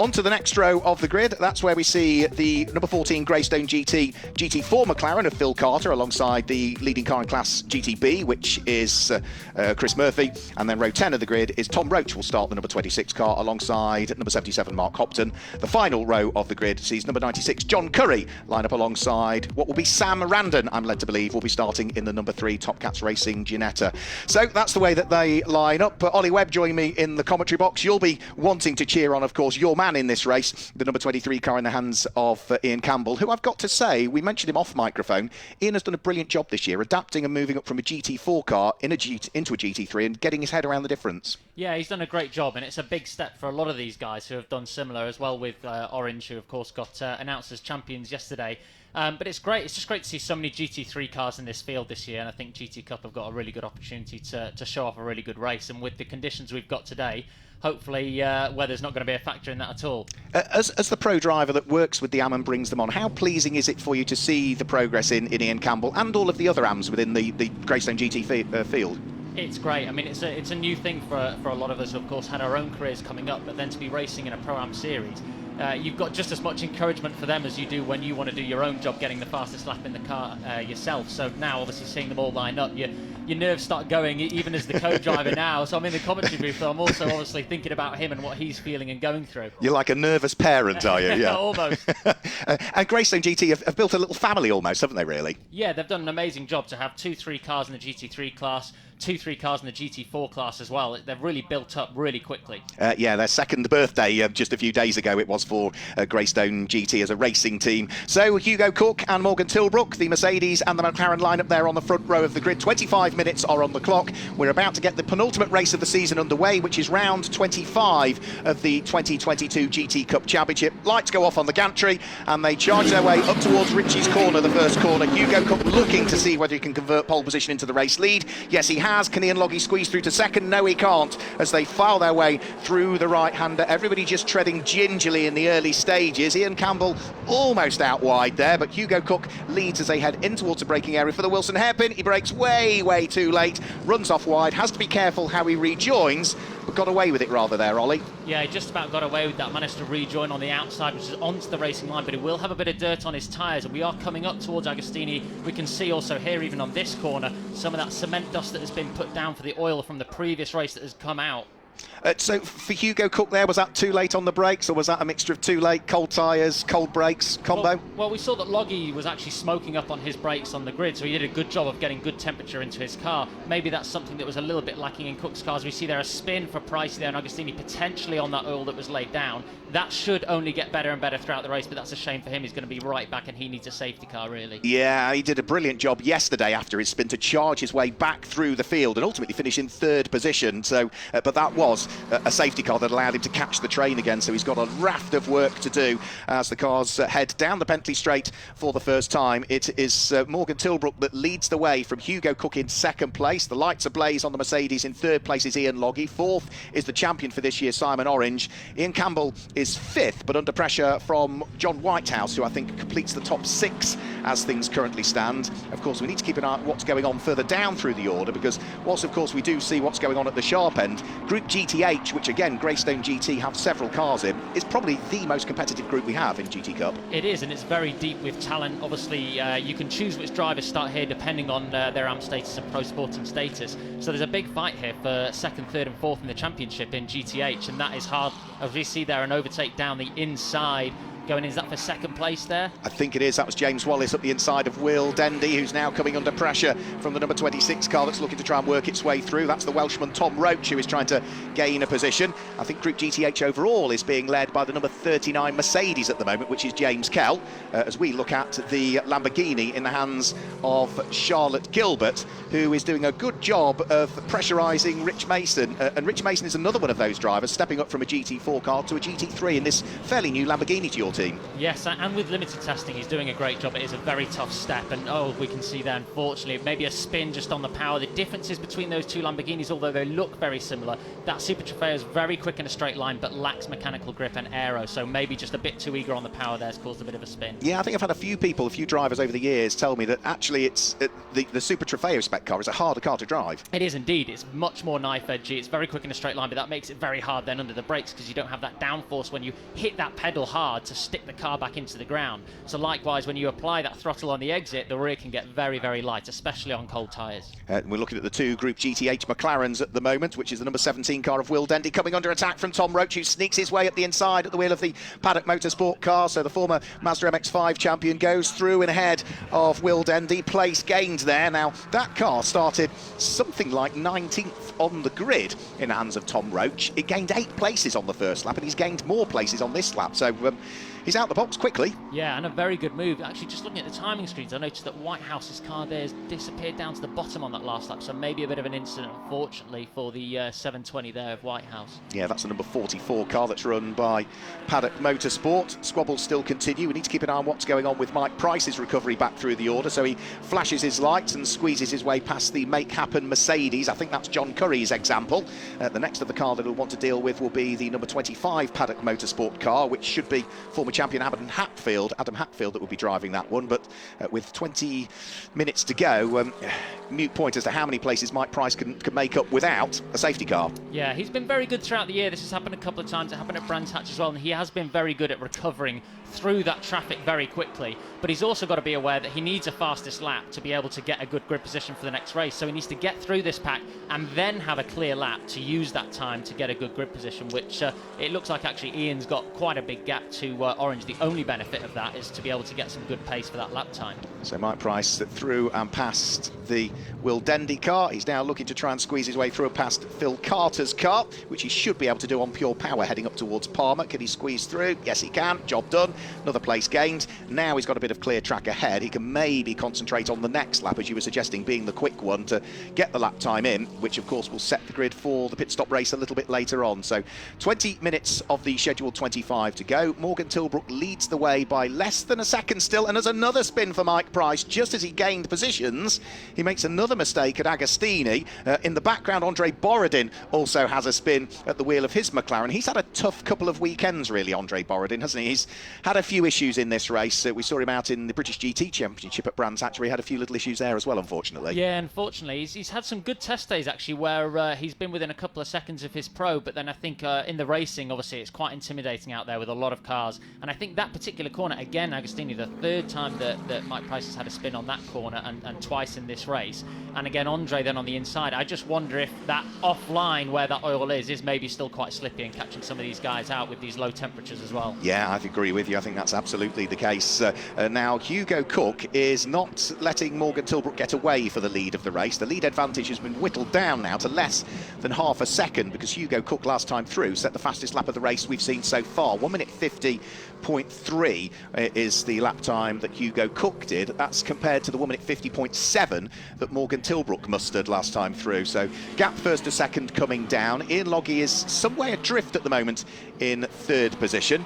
Speaker 2: On to the next row of the grid. That's where we see the number 14 Greystone GT4 McLaren of Phil Carter alongside the leading car in class GTB, which is Chris Murphy. And then row 10 of the grid is Tom Roach will start the number 26 car alongside number 77 Mark Hopton. The final row of the grid sees number 96 John Curry line up alongside what will be Sam Randon, I'm led to believe, will be starting in the number 3 Top Cats Racing Ginetta. So that's the way that they line up. But Ollie Webb, join me in the commentary box. You'll be wanting to cheer on, of course, your man in this race, the number 23 car in the hands of Ian Campbell, who I've got to say, we mentioned him off microphone. Ian has done a brilliant job this year, adapting and moving up from a GT4 car into a GT3 and getting his head around the difference.
Speaker 12: Yeah, he's done a great job, and it's a big step for a lot of these guys who have done similar as well, with Orange, who of course got announced as champions yesterday. But it's great. It's just great to see so many GT3 cars in this field this year, and I think GT Cup have got a really good opportunity to show off a really good race. And with the conditions we've got today, hopefully weather's not going to be a factor in that at all.
Speaker 2: As the pro driver that works with the AM and brings them on, how pleasing is it for you to see the progress in Ian Campbell and all of the other AMs within the Greystone GT field?
Speaker 12: It's great. I mean, it's a new thing for a lot of us who, of course, had our own careers coming up, but then to be racing in a Pro-Am series, you've got just as much encouragement for them as you do when you want to do your own job, getting the fastest lap in the car yourself. So now, obviously, seeing them all line up, your nerves start going, even as the co-driver now. So I'm in the commentary booth, so I'm also obviously thinking about him and what he's feeling and going through.
Speaker 2: You're like a nervous parent, are you? Yeah,
Speaker 12: almost.
Speaker 2: And Greystone GT have built a little family almost, haven't they, really?
Speaker 12: Yeah, they've done an amazing job to have 2-3 cars in the GT3 class, 2-3 cars in the GT4 class as well. They've really built up really quickly.
Speaker 2: Yeah, their second birthday just a few days ago it was for Greystone GT as a racing team. So Hugo Cook and Morgan Tilbrook, the Mercedes and the McLaren line up there on the front row of the grid. 25 minutes are on the clock. We're about to get the penultimate race of the season underway, which is round 25 of the 2022 GT Cup Championship. Lights go off on the gantry and they charge their way up towards Ritchie's corner, the first corner. Hugo Cook looking to see whether he can convert pole position into the race lead. Yes, he has. Can Ian Loggy squeeze through to second? No, he can't, as they file their way through the right-hander. Everybody just treading gingerly in the early stages. Ian Campbell almost out wide there, but Hugo Cook leads as they head in towards the braking area for the Wilson hairpin. He brakes way too late, runs off wide, has to be careful how he rejoins, but got away with it rather there, Ollie.
Speaker 12: Yeah, he just about got away with that, managed to rejoin on the outside, which is onto the racing line, but he will have a bit of dirt on his tyres, and we are coming up towards Agostini. We can see also here, even on this corner, some of that cement dust that has been put down for the oil from the previous race that has come out.
Speaker 2: So for Hugo Cook there, was that too late on the brakes, or was that a mixture of too late, cold tyres, cold brakes combo?
Speaker 12: Well, we saw that Loggy was actually smoking up on his brakes on the grid, so he did a good job of getting good temperature into his car. Maybe that's something that was a little bit lacking in Cook's cars. We see there a spin for Pricey there and Agostini potentially on that oil that was laid down. That should only get better and better throughout the race, but that's a shame for him. He's going to be right back and he needs a safety car, really.
Speaker 2: Yeah, he did a brilliant job yesterday after his spin to charge his way back through the field and ultimately finish in third position. So, but that was a safety car that allowed him to catch the train again, so he's got a raft of work to do as the cars head down the Bentley Straight for the first time. It is Morgan Tilbrook that leads the way from Hugo Cook in second place. The lights ablaze on the Mercedes. In third place is Ian Loggy. Fourth is the champion for this year, Simon Orange. Ian Campbell is fifth, but under pressure from John Whitehouse, who I think completes the top 6 as things currently stand. Of course, we need to keep an eye on what's going on further down through the order, because whilst of course we do see what's going on at the sharp end, Group GTH, which again Greystone GT have several cars in, is probably the most competitive group we have in GT Cup.
Speaker 12: It is, and it's very deep with talent. Obviously, you can choose which drivers start here depending on their AM status and pro sporting status. So there's a big fight here for second, third and fourth in the championship in GTH, and that is hard. As we see there, an overtake down the inside. Going in, is that for second place there?
Speaker 2: I think it is. That was James Wallace up the inside of Will Dendy, who's now coming under pressure from the number 26 car that's looking to try and work its way through. That's the Welshman Tom Roach, who is trying to gain a position. I think Group GTH overall is being led by the number 39 Mercedes at the moment, which is James Kell, as we look at the Lamborghini in the hands of Charlotte Gilbert, who is doing a good job of pressurising Rich Mason. And Rich Mason is another one of those drivers stepping up from a GT4 car to a GT3 in this fairly new Lamborghini to your team.
Speaker 12: Yes, and with limited testing, he's doing a great job. It is a very tough step, and we can see there, unfortunately, maybe a spin just on the power. The differences between those two Lamborghinis, although they look very similar, that Super Trofeo is very quick in a straight line, but lacks mechanical grip and aero, so maybe just a bit too eager on the power there has caused a bit of a spin.
Speaker 2: Yeah, I think I've had a few drivers over the years tell me that actually it's the Super Trofeo spec car is a harder car to drive.
Speaker 12: It is indeed. It's much more knife edgy. It's very quick in a straight line, but that makes it very hard then under the brakes because you don't have that downforce when you hit that pedal hard to stick the car back into the ground. So likewise, when you apply that throttle on the exit, the rear can get very, very light, especially on cold tyres.
Speaker 2: We're looking at the two Group GTH McLarens at the moment, which is the number 17 car of Will Dendy coming under attack from Tom Roach, who sneaks his way up the inside at the wheel of the Paddock Motorsport car. So the former Mazda MX-5 champion goes through and ahead of Will Dendy. Place gained there. Now, that car started something like 19th on the grid in the hands of Tom Roach. It gained 8 places on the first lap, and he's gained more places on this lap. So he's out the box quickly.
Speaker 12: Yeah, and a very good move. Actually, just looking at the timing screens, I noticed that Whitehouse's car there has disappeared down to the bottom on that last lap, so maybe a bit of an incident, unfortunately, for the 720 there of Whitehouse.
Speaker 2: Yeah, that's the number 44 car that's run by Paddock Motorsport. Squabbles still continue. We need to keep an eye on what's going on with Mike Price's recovery back through the order, so he flashes his lights and squeezes his way past the Make Happen Mercedes. I think that's John Curry's example. The next of the car that he'll want to deal with will be the number 25 Paddock Motorsport car, which should be former champion Adam Hatfield that will be driving that one. But with 20 minutes to go, mute point as to how many places Mike Price can make up without a safety car.
Speaker 12: Yeah, he's been very good throughout the year. This has happened a couple of times. It happened at Brands Hatch as well, and he has been very good at recovering through that traffic very quickly. But he's also got to be aware that he needs a fastest lap to be able to get a good grid position for the next race. So he needs to get through this pack and then have a clear lap to use that time to get a good grid position, which it looks like actually Ian's got quite a big gap to Orange. The only benefit of that is to be able to get some good pace for that lap time.
Speaker 2: So Mike Price through and past the Will Dendy car. He's now looking to try and squeeze his way through and past Phil Carter's car, which he should be able to do on pure power heading up towards Palmer. Can he squeeze through? Yes, he can. Job done. Another place gained. Now he's got a bit of clear track ahead. He can maybe concentrate on the next lap, as you were suggesting, being the quick one to get the lap time in, which of course will set the grid for the pit stop race a little bit later on. So 20 minutes of the scheduled 25 to go. Morgan Tilbrook leads the way by less than a second still, and there's another spin for Mike Price. Just as he gained positions, he makes another mistake at Agostini. In the background, Andre Borodin also has a spin at the wheel of his McLaren. He's had a tough couple of weekends, really, Andre Borodin, hasn't he? He's had a few issues in this race. We saw him out in the British GT Championship at Brands Hatch. He had a few little issues there as well, unfortunately.
Speaker 12: Yeah, unfortunately. He's had some good test days, actually, where he's been within a couple of seconds of his pro, but then I think in the racing, obviously, it's quite intimidating out there with a lot of cars. And I think that particular corner, again, Agostini, the third time that Mike Price has had a spin on that corner and twice in this race. And again, Andre then on the inside. I just wonder if that offline where that oil is maybe still quite slippy and catching some of these guys out with these low temperatures as well.
Speaker 2: Yeah, I agree with you. I think that's absolutely the case. Now, Hugo Cook is not letting Morgan Tilbrook get away for the lead of the race. The lead advantage has been whittled down now to less than half a second, because Hugo Cook last time through set the fastest lap of the race we've seen so far. 1 minute 50.3 is the lap time that Hugo Cook did. That's compared to the 1 minute 50.7 that Morgan Tilbrook mustered last time through. So gap first to second coming down. Ian Loggy is some way adrift at the moment in third position.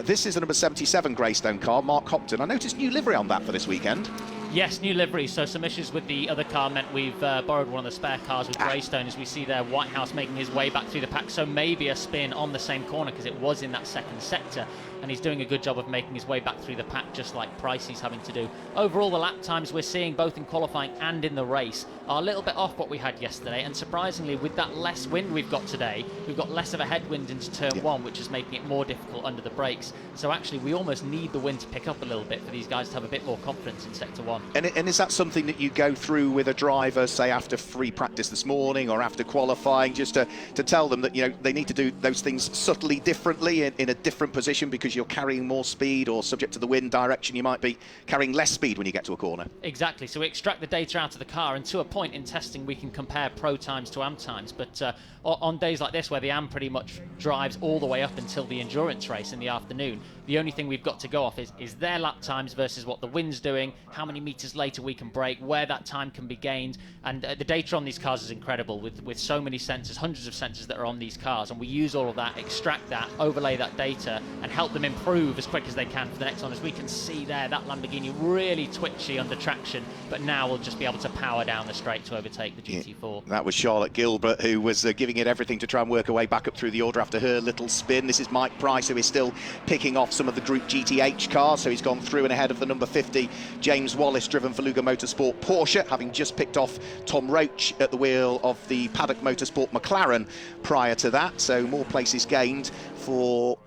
Speaker 2: This is the number 77 Greystone car, Mark Hopton. I noticed new livery on that for this weekend.
Speaker 12: Yes, new livery. So some issues with the other car meant we've borrowed one of the spare cars with Greystone, as we see there Whitehouse making his way back through the pack. So maybe a spin on the same corner because it was in that second sector. And he's doing a good job of making his way back through the pack, just like Pricey's having to do. Overall, the lap times we're seeing both in qualifying and in the race are a little bit off what we had yesterday. And surprisingly, with that less wind we've got today, we've got less of a headwind into turn one, which is making it more difficult under the brakes. So actually, we almost need the wind to pick up a little bit for these guys to have a bit more confidence in sector one.
Speaker 2: And is that something that you go through with a driver, say after free practice this morning or after qualifying, just to tell them that, you know, they need to do those things subtly differently in a different position because you're carrying more speed, or subject to the wind direction you might be carrying less speed when you get to a corner?
Speaker 12: Exactly. So we extract the data out of the car, and to a point in testing we can compare pro times to AM times, but on days like this where the AM pretty much drives all the way up until the endurance race in the afternoon, The only thing we've got to go off is their lap times versus what the wind's doing, how many meters later we can brake, where that time can be gained. And the data on these cars is incredible, with so many sensors, hundreds of sensors that are on these cars, and we use all of that, extract that, overlay that data, and help them improve as quick as they can for the next one. As we can see there, that Lamborghini really twitchy under traction, but now we'll just be able to power down the straight to overtake the GT4.
Speaker 2: That was Charlotte Gilbert, who was giving it everything to try and work her way back up through the order after her little spin. This is Mike Price, who is still picking off some of the Group GTH cars, so he's gone through and ahead of the number 50 James Wallace, driven for Lugo Motorsport Porsche, having just picked off Tom Roach at the wheel of the Paddock Motorsport McLaren prior to that. So more places gained for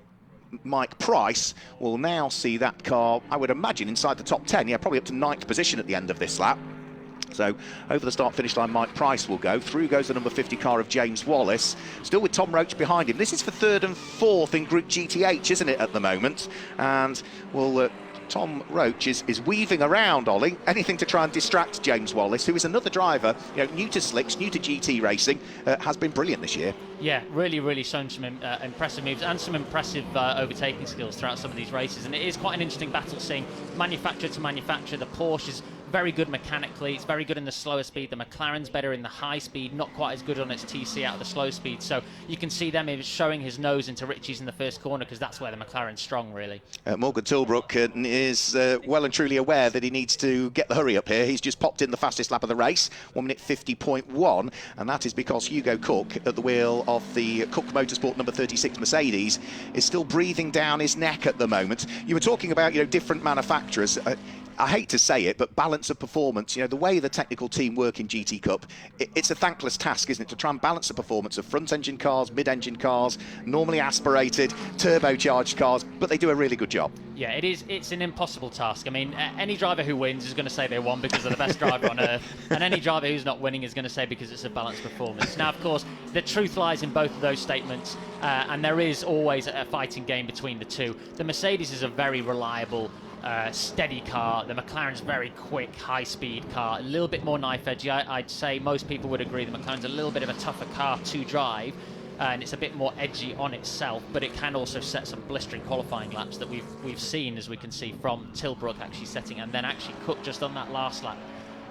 Speaker 2: Mike Price. Will now see that car, I would imagine, inside the top 10, yeah, probably up to 9th position at the end of this lap. So over the start-finish line, Mike Price will go. Through goes the number 50 car of James Wallace, still with Tom Roach behind him. This is for 3rd and 4th in Group GTH, isn't it, at the moment? And Tom Roach is weaving around, Ollie, anything to try and distract James Wallace, who is another driver, new to slicks, new to GT racing, has been brilliant this year.
Speaker 12: Yeah, really shown some impressive moves and some impressive overtaking skills throughout some of these races. And it is quite an interesting battle seeing manufacturer to manufacturer. The Porsche is very good mechanically, it's very good in the slower speed. The McLaren's better in the high speed, not quite as good on its TC out of the slow speed. So you can see them showing his nose into Ritchie's in the first corner, because that's where the McLaren's strong, really. Morgan
Speaker 2: Tilbrook is well and truly aware that he needs to get the hurry up here. He's just popped in the fastest lap of the race, 1:50.1, and that is because Hugo Cook, at the wheel of the Cook Motorsport number 36 Mercedes, is still breathing down his neck at the moment. You were talking about, different manufacturers. I hate to say it, but balance of performance, the way the technical team work in GT Cup, it's a thankless task, isn't it, to try and balance the performance of front-engine cars, mid-engine cars, normally aspirated, turbocharged cars, but they do a really good job.
Speaker 12: Yeah, it is. It's an impossible task. I mean, any driver who wins is going to say they won because they're the best driver on earth, and any driver who's not winning is going to say because it's a balanced performance. Now, of course, the truth lies in both of those statements, and there is always a fighting game between the two. The Mercedes is a very reliable, steady car. The McLaren's very quick, high-speed car, a little bit more knife-edgy. I'd say most people would agree the McLaren's a little bit of a tougher car to drive, and it's a bit more edgy on itself, but it can also set some blistering qualifying laps that we've seen, as we can see from Tilbrook actually setting, and then actually Cook just on that last lap.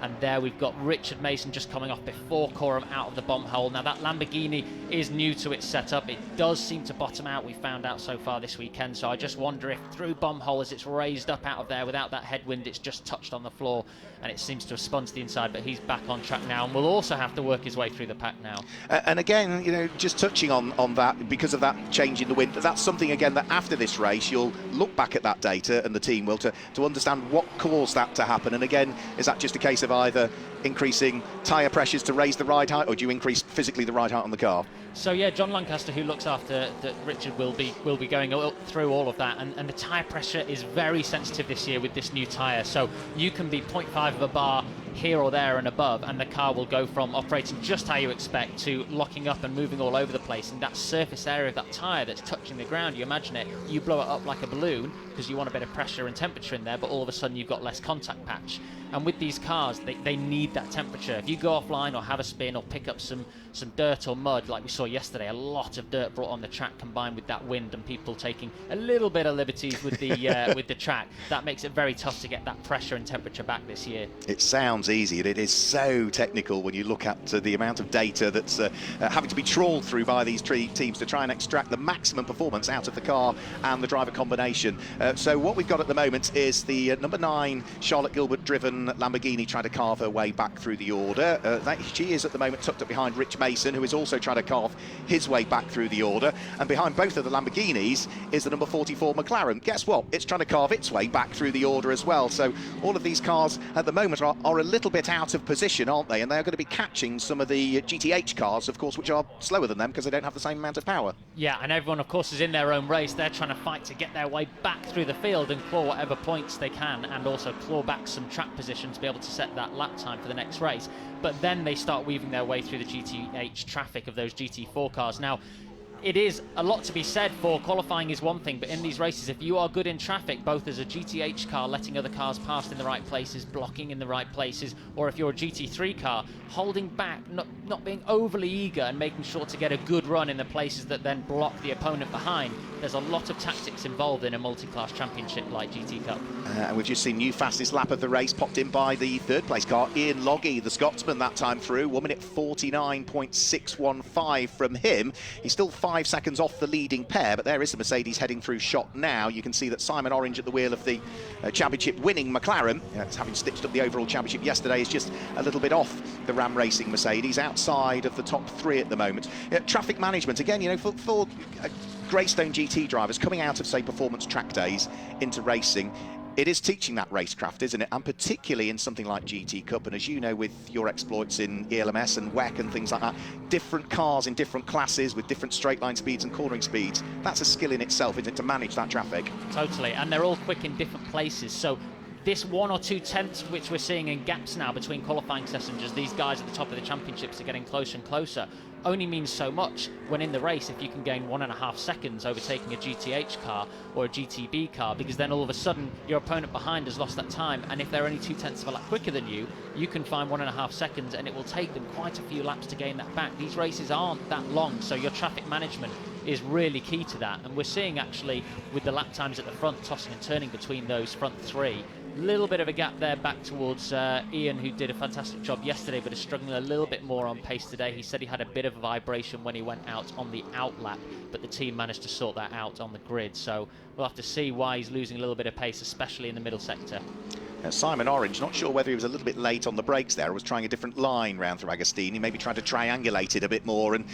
Speaker 12: And there we've got Richard Mason just coming off before Coram out of the bomb hole. Now that Lamborghini is new to its setup. It does seem to bottom out, we found out so far this weekend. So I just wonder if through bomb hole, as it's raised up out of there without that headwind, it's just touched on the floor and it seems to have spun to the inside. But he's back on track now and will also have to work his way through the pack now.
Speaker 2: And again, just touching on that, because of that change in the wind, that's something again that after this race you'll look back at that data, and the team will, to understand what caused that to happen. And again, is that just a case of either increasing tyre pressures to raise the ride height, or do you increase physically the ride height on the car?
Speaker 12: So yeah, John Lancaster, who looks after that Richard, will be going through all of that, and the tyre pressure is very sensitive this year with this new tyre. So you can be 0.5 of a bar here or there and above, and the car will go from operating just how you expect to locking up and moving all over the place. And that surface area of that tyre that's touching the ground, you imagine it, you blow it up like a balloon because you want a bit of pressure and temperature in there, but all of a sudden you've got less contact patch. And with these cars, they need that temperature. If you go offline or have a spin or pick up some dirt or mud, like we saw yesterday, a lot of dirt brought on the track combined with that wind and people taking a little bit of liberties with the with the track, that makes it very tough to get that pressure and temperature back this year.
Speaker 2: It sounds easy, and it is so technical when you look at the amount of data that's having to be trawled through by these teams to try and extract the maximum performance out of the car and the driver combination. So what we've got at the moment is the number 9 Charlotte Gilbert driven Lamborghini trying to carve her way back through the order. She is at the moment tucked up behind Rich Mason, who is also trying to carve his way back through the order, and behind both of the Lamborghinis is the number 44 McLaren. Guess what? It's trying to carve its way back through the order as well. So all of these cars at the moment are a little bit out of position, aren't they? And they're going to be catching some of the GTH cars, of course, which are slower than them because they don't have the same amount of power.
Speaker 12: Yeah, and everyone, of course, is in their own race. They're trying to fight to get their way back through the field and claw whatever points they can, and also claw back some track position to be able to set that lap time for the next race. But then they start weaving their way through the GTH traffic of those GT4 cars. Now, it is a lot to be said for qualifying is one thing, but in these races, if you are good in traffic, both as a GTH car, letting other cars pass in the right places, blocking in the right places, or if you're a GT3 car, holding back, not being overly eager and making sure to get a good run in the places that then block the opponent behind, there's a lot of tactics involved in a multi-class championship like GT Cup.
Speaker 2: And we've just seen new fastest lap of the race popped in by the third place car, Ian Loggy, the Scotsman, that time through. 1 minute 49.615 from him. He's still 5 seconds off the leading pair, but there is the Mercedes heading through shot now. You can see that Simon Orange at the wheel of the championship winning McLaren, having stitched up the overall championship yesterday, is just a little bit off the Ram Racing Mercedes, outside of the top 3 at the moment. Traffic management, again, you know, for Greystone GT drivers coming out of, say, performance track days into racing, it is teaching that racecraft, isn't it? And particularly in something like GT Cup, and as you know, with your exploits in ELMS and WEC and things like that, different cars in different classes with different straight line speeds and cornering speeds, that's a skill in itself, isn't it, to manage that traffic?
Speaker 12: Totally, and they're all quick in different places, so this 1 or 2 tenths which we're seeing in gaps now between qualifying sessions as these guys at the top of the championships are getting closer and closer only means so much when in the race if you can gain 1.5 seconds overtaking a GTH car or a GTB car, because then all of a sudden your opponent behind has lost that time, and if they're only 2 tenths of a lap quicker than you, you can find 1.5 seconds and it will take them quite a few laps to gain that back. These races aren't that long, so your traffic management is really key to that, and we're seeing actually with the lap times at the front tossing and turning between those front 3, little bit of a gap there back towards Ian, who did a fantastic job yesterday but is struggling a little bit more on pace today. He said he had a bit of a vibration when he went out on the out lap, but the team managed to sort that out on the grid, so we'll have to see why he's losing a little bit of pace, especially in the middle sector.
Speaker 2: Simon Orange, not sure whether he was a little bit late on the brakes there or was trying a different line round through Agostini, maybe trying to triangulate it a bit more and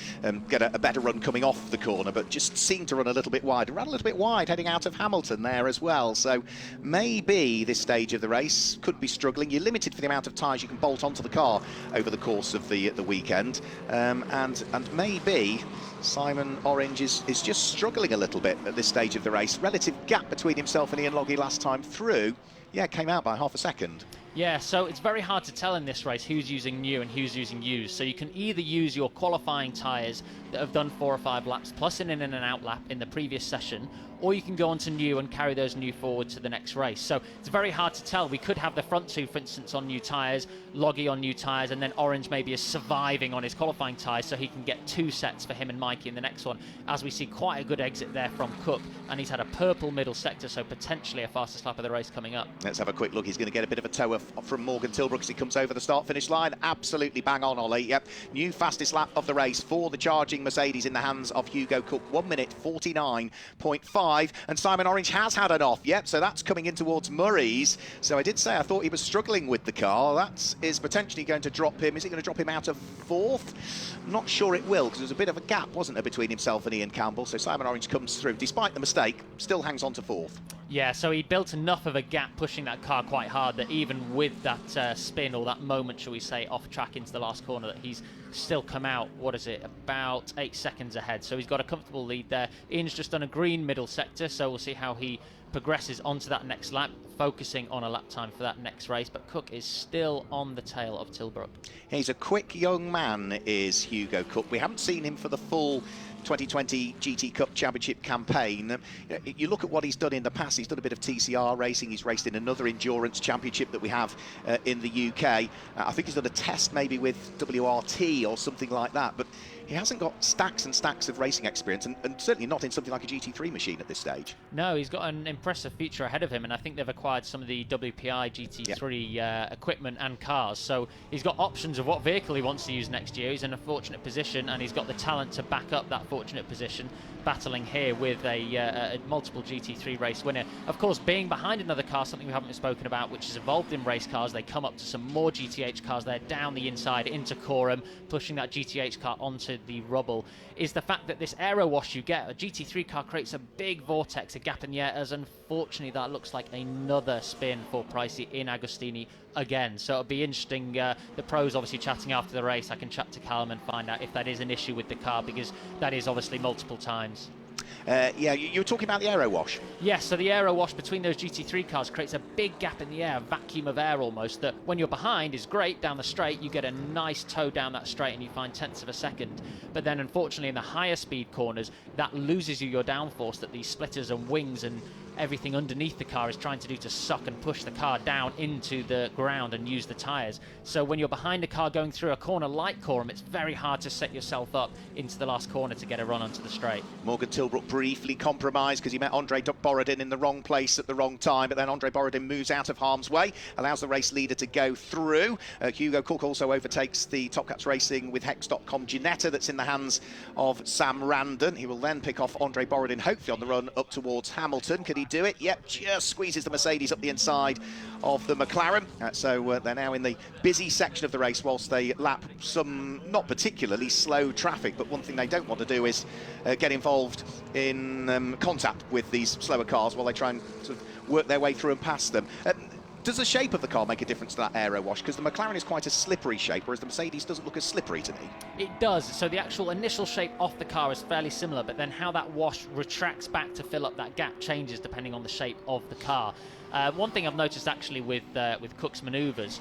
Speaker 2: get a better run coming off the corner, but just seemed to run a little bit wide. Ran a little bit wide heading out of Hamilton there as well, so maybe this stage of the race could be struggling. You're limited for the amount of tyres you can bolt onto the car over the course of the weekend, and maybe Simon Orange is just struggling a little bit at this stage of the race. Relative gap between himself and Ian Loggy last time through, yeah, came out by half a second.
Speaker 12: Yeah, so it's very hard to tell in this race who's using new and who's using used. So you can either use your qualifying tyres that have done 4 or 5 laps, plus an in and an out lap in the previous session, or you can go on to new and carry those new forward to the next race. So it's very hard to tell. We could have the front 2, for instance, on new tyres, Loggy on new tyres, and then Orange maybe is surviving on his qualifying tyres so he can get 2 sets for him and Mikey in the next one, as we see quite a good exit there from Cook, and he's had a purple middle sector, so potentially a fastest lap of the race coming up.
Speaker 2: Let's have a quick look. He's going to get a bit of a tow from Morgan Tilbrook as he comes over the start-finish line. Absolutely bang on, Ollie. Yep, new fastest lap of the race for the charging Mercedes in the hands of Hugo Cook. 1 minute 49.5, and Simon Orange has had an off. Yep, so that's coming in towards Murray's. So I did say I thought he was struggling with the car. That is potentially going to drop him. Is it going to drop him out of 4th? Not sure it will, because there's a bit of a gap, wasn't there, between himself and Ian Campbell. So Simon Orange comes through, despite the mistake, still hangs on to 4th.
Speaker 12: Yeah, so he built enough of a gap pushing that car quite hard that even with that spin, or that moment, shall we say, off track into the last corner, that he's still come out, what is it, about 8 seconds ahead. So he's got a comfortable lead there. Ian's just done a green middle sector, so we'll see how he progresses onto that next lap, focusing on a lap time for that next race, but Cook is still on the tail of Tilbrook.
Speaker 2: He's a quick young man, is Hugo Cook. We haven't seen him for the full 2020 GT Cup Championship campaign. You look at what he's done in the past. He's done a bit of TCR racing. He's raced in another endurance championship that we have in the UK. I think he's done a test maybe with WRT or something like that, but he hasn't got stacks and stacks of racing experience, and certainly not in something like a GT3 machine at this stage.
Speaker 12: No, he's got an impressive future ahead of him, and I think they've acquired some of the WPI GT3 equipment and cars, so he's got options of what vehicle he wants to use next year. He's in a fortunate position, and he's got the talent to back up that fortunate position, battling here with a multiple GT3 race winner. Of course, being behind another car, something we haven't spoken about, which is evolved in race cars. They come up to some more GTH cars there, down the inside into Coram, pushing that GTH car onto the rubble, is the fact that this aero wash you get, a GT3 car creates a big vortex, a gap in the air, as unfortunately that looks like another spin for Pricey in Agostini again. So it'll be interesting. The pros obviously chatting after the race. I can chat to Callum and find out if that is an issue with the car, because that is obviously multiple times.
Speaker 2: Yeah, you were talking about the aero wash.
Speaker 12: Yes, so the aero wash between those GT3 cars creates a big gap in the air, a vacuum of air almost, that when you're behind is great down the straight, you get a nice toe down that straight and you find tenths of a second. But then unfortunately in the higher speed corners, that loses you your downforce that these splitters and wings and everything underneath the car is trying to do to suck and push the car down into the ground and use the tyres. So when you're behind a car going through a corner like Coram, it's very hard to set yourself up into the last corner to get a run onto the straight.
Speaker 2: Morgan Tilbrook briefly compromised because he met Andre Borodin in the wrong place at the wrong time, but then Andre Borodin moves out of harm's way, allows the race leader to go through. Hugo Cook also overtakes the Top Cats Racing with Hex.com Ginetta that's in the hands of Sam Randon. He will then pick off Andre Borodin, hopefully on the run up towards Hamilton. Could he do it? Yep, just squeezes the Mercedes up the inside of the McLaren. So they're now in the busy section of the race whilst they lap some not particularly slow traffic, but one thing they don't want to do is get involved in contact with these slower cars while they try and sort of work their way through and past them. Does the shape of the car make a difference to that aero wash? Because the McLaren is quite a slippery shape, whereas the Mercedes doesn't look as slippery to me.
Speaker 12: It does. So the actual initial shape off the car is fairly similar, but then how that wash retracts back to fill up that gap changes depending on the shape of the car. One thing I've noticed actually with Cook's manoeuvres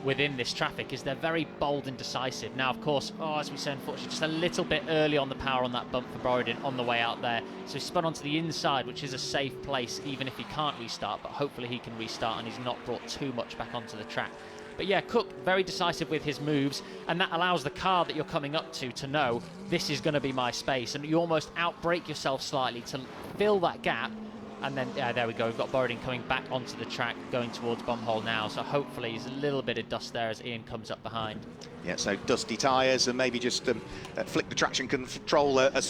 Speaker 12: within this traffic is they're very bold and decisive. Now, of course, as we say, unfortunately, just a little bit early on the power on that bump for Borodin on the way out there. So he spun onto the inside, which is a safe place, even if he can't restart, but hopefully he can restart and he's not brought too much back onto the track. But yeah, Cook, very decisive with his moves, and that allows the car that you're coming up to know this is going to be my space, and you almost outbrake yourself slightly to fill that gap. And then, there we go, we've got Borodin coming back onto the track, going towards Bumhole now, so hopefully there's a little bit of dust there as Ian comes up behind. Yeah,
Speaker 2: so dusty tyres and maybe just flick the traction control a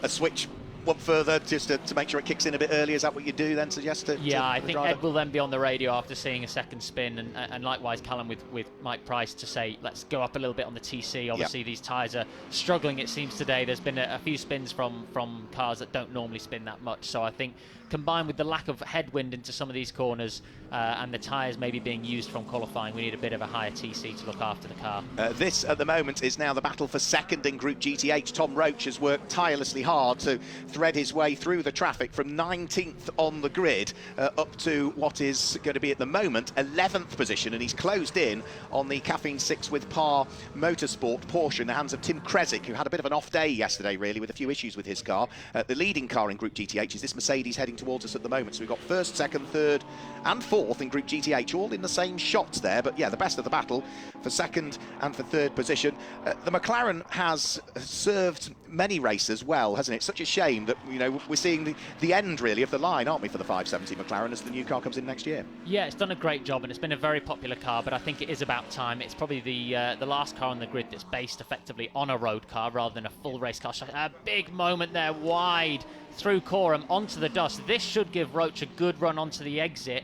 Speaker 2: switch one further just to make sure it kicks in a bit early. Is that what you do then, suggest?
Speaker 12: I think Ed will then be on the radio after seeing a second spin, and likewise Callum with Mike Price to say, let's go up a little bit on the TC. Obviously, these tyres are struggling, it seems, today. There's been a few spins from cars that don't normally spin that much, so I think combined with the lack of headwind into some of these corners and the tyres maybe being used from qualifying, we need a bit of a higher TC to look after the car.
Speaker 2: This, at the moment, is now the battle for second in Group GTH. Tom Roach has worked tirelessly hard to thread his way through the traffic from 19th on the grid up to what is going to be, at the moment, 11th position, and he's closed in on the Caffeine 6 with Par Motorsport Porsche in the hands of Tim Kresick, who had a bit of an off day yesterday, really, with a few issues with his car. The leading car in Group GTH is this Mercedes heading towards us at the moment. So we've got first, second, third and fourth in Group GTH, all in the same shots there. But yeah, the best of the battle for second and for third position. The McLaren has served many racers well, hasn't it? Such a shame that, you know, we're seeing the end, really, of the line, aren't we, for the 570 McLaren as the new car comes in next year.
Speaker 12: Yeah, it's done a great job, and it's been a very popular car, but I think it is about time. It's probably the last car on the grid that's based effectively on a road car rather than a full race car. A big moment there, wide through Coram onto the dust. This should give Roach a good run onto the exit.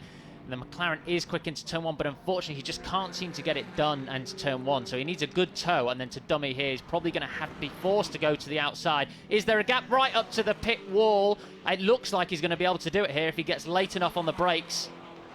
Speaker 12: The McLaren is quick into turn one, but unfortunately he just can't seem to get it done into turn one, so he needs a good toe, and then to dummy here he's probably going to have to be forced to go to the outside. Is there a gap right up to the pit wall? It looks like he's going to be able to do it here if he gets late enough on the brakes.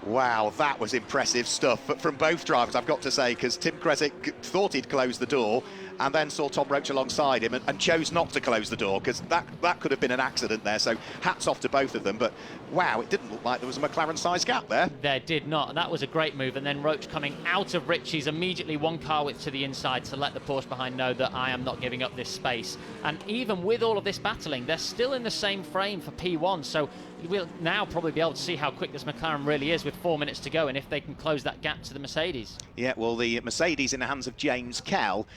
Speaker 2: Wow, that was impressive stuff from both drivers, I've got to say, because Tim Kresick thought he'd closed the door and then saw Tom Roach alongside him and chose not to close the door, because that could have been an accident there. So hats off to both of them. But wow, it didn't look like there was a McLaren-sized gap there.
Speaker 12: There did not. That was a great move. And then Roach coming out of Ritchie's, immediately one car width to the inside to let the Porsche behind know that I am not giving up this space. And even with all of this battling, they're still in the same frame for P1. So we'll now probably be able to see how quick this McLaren really is with 4 minutes to go, and if they can close that gap to the Mercedes.
Speaker 2: Yeah, well, the Mercedes in the hands of James Kell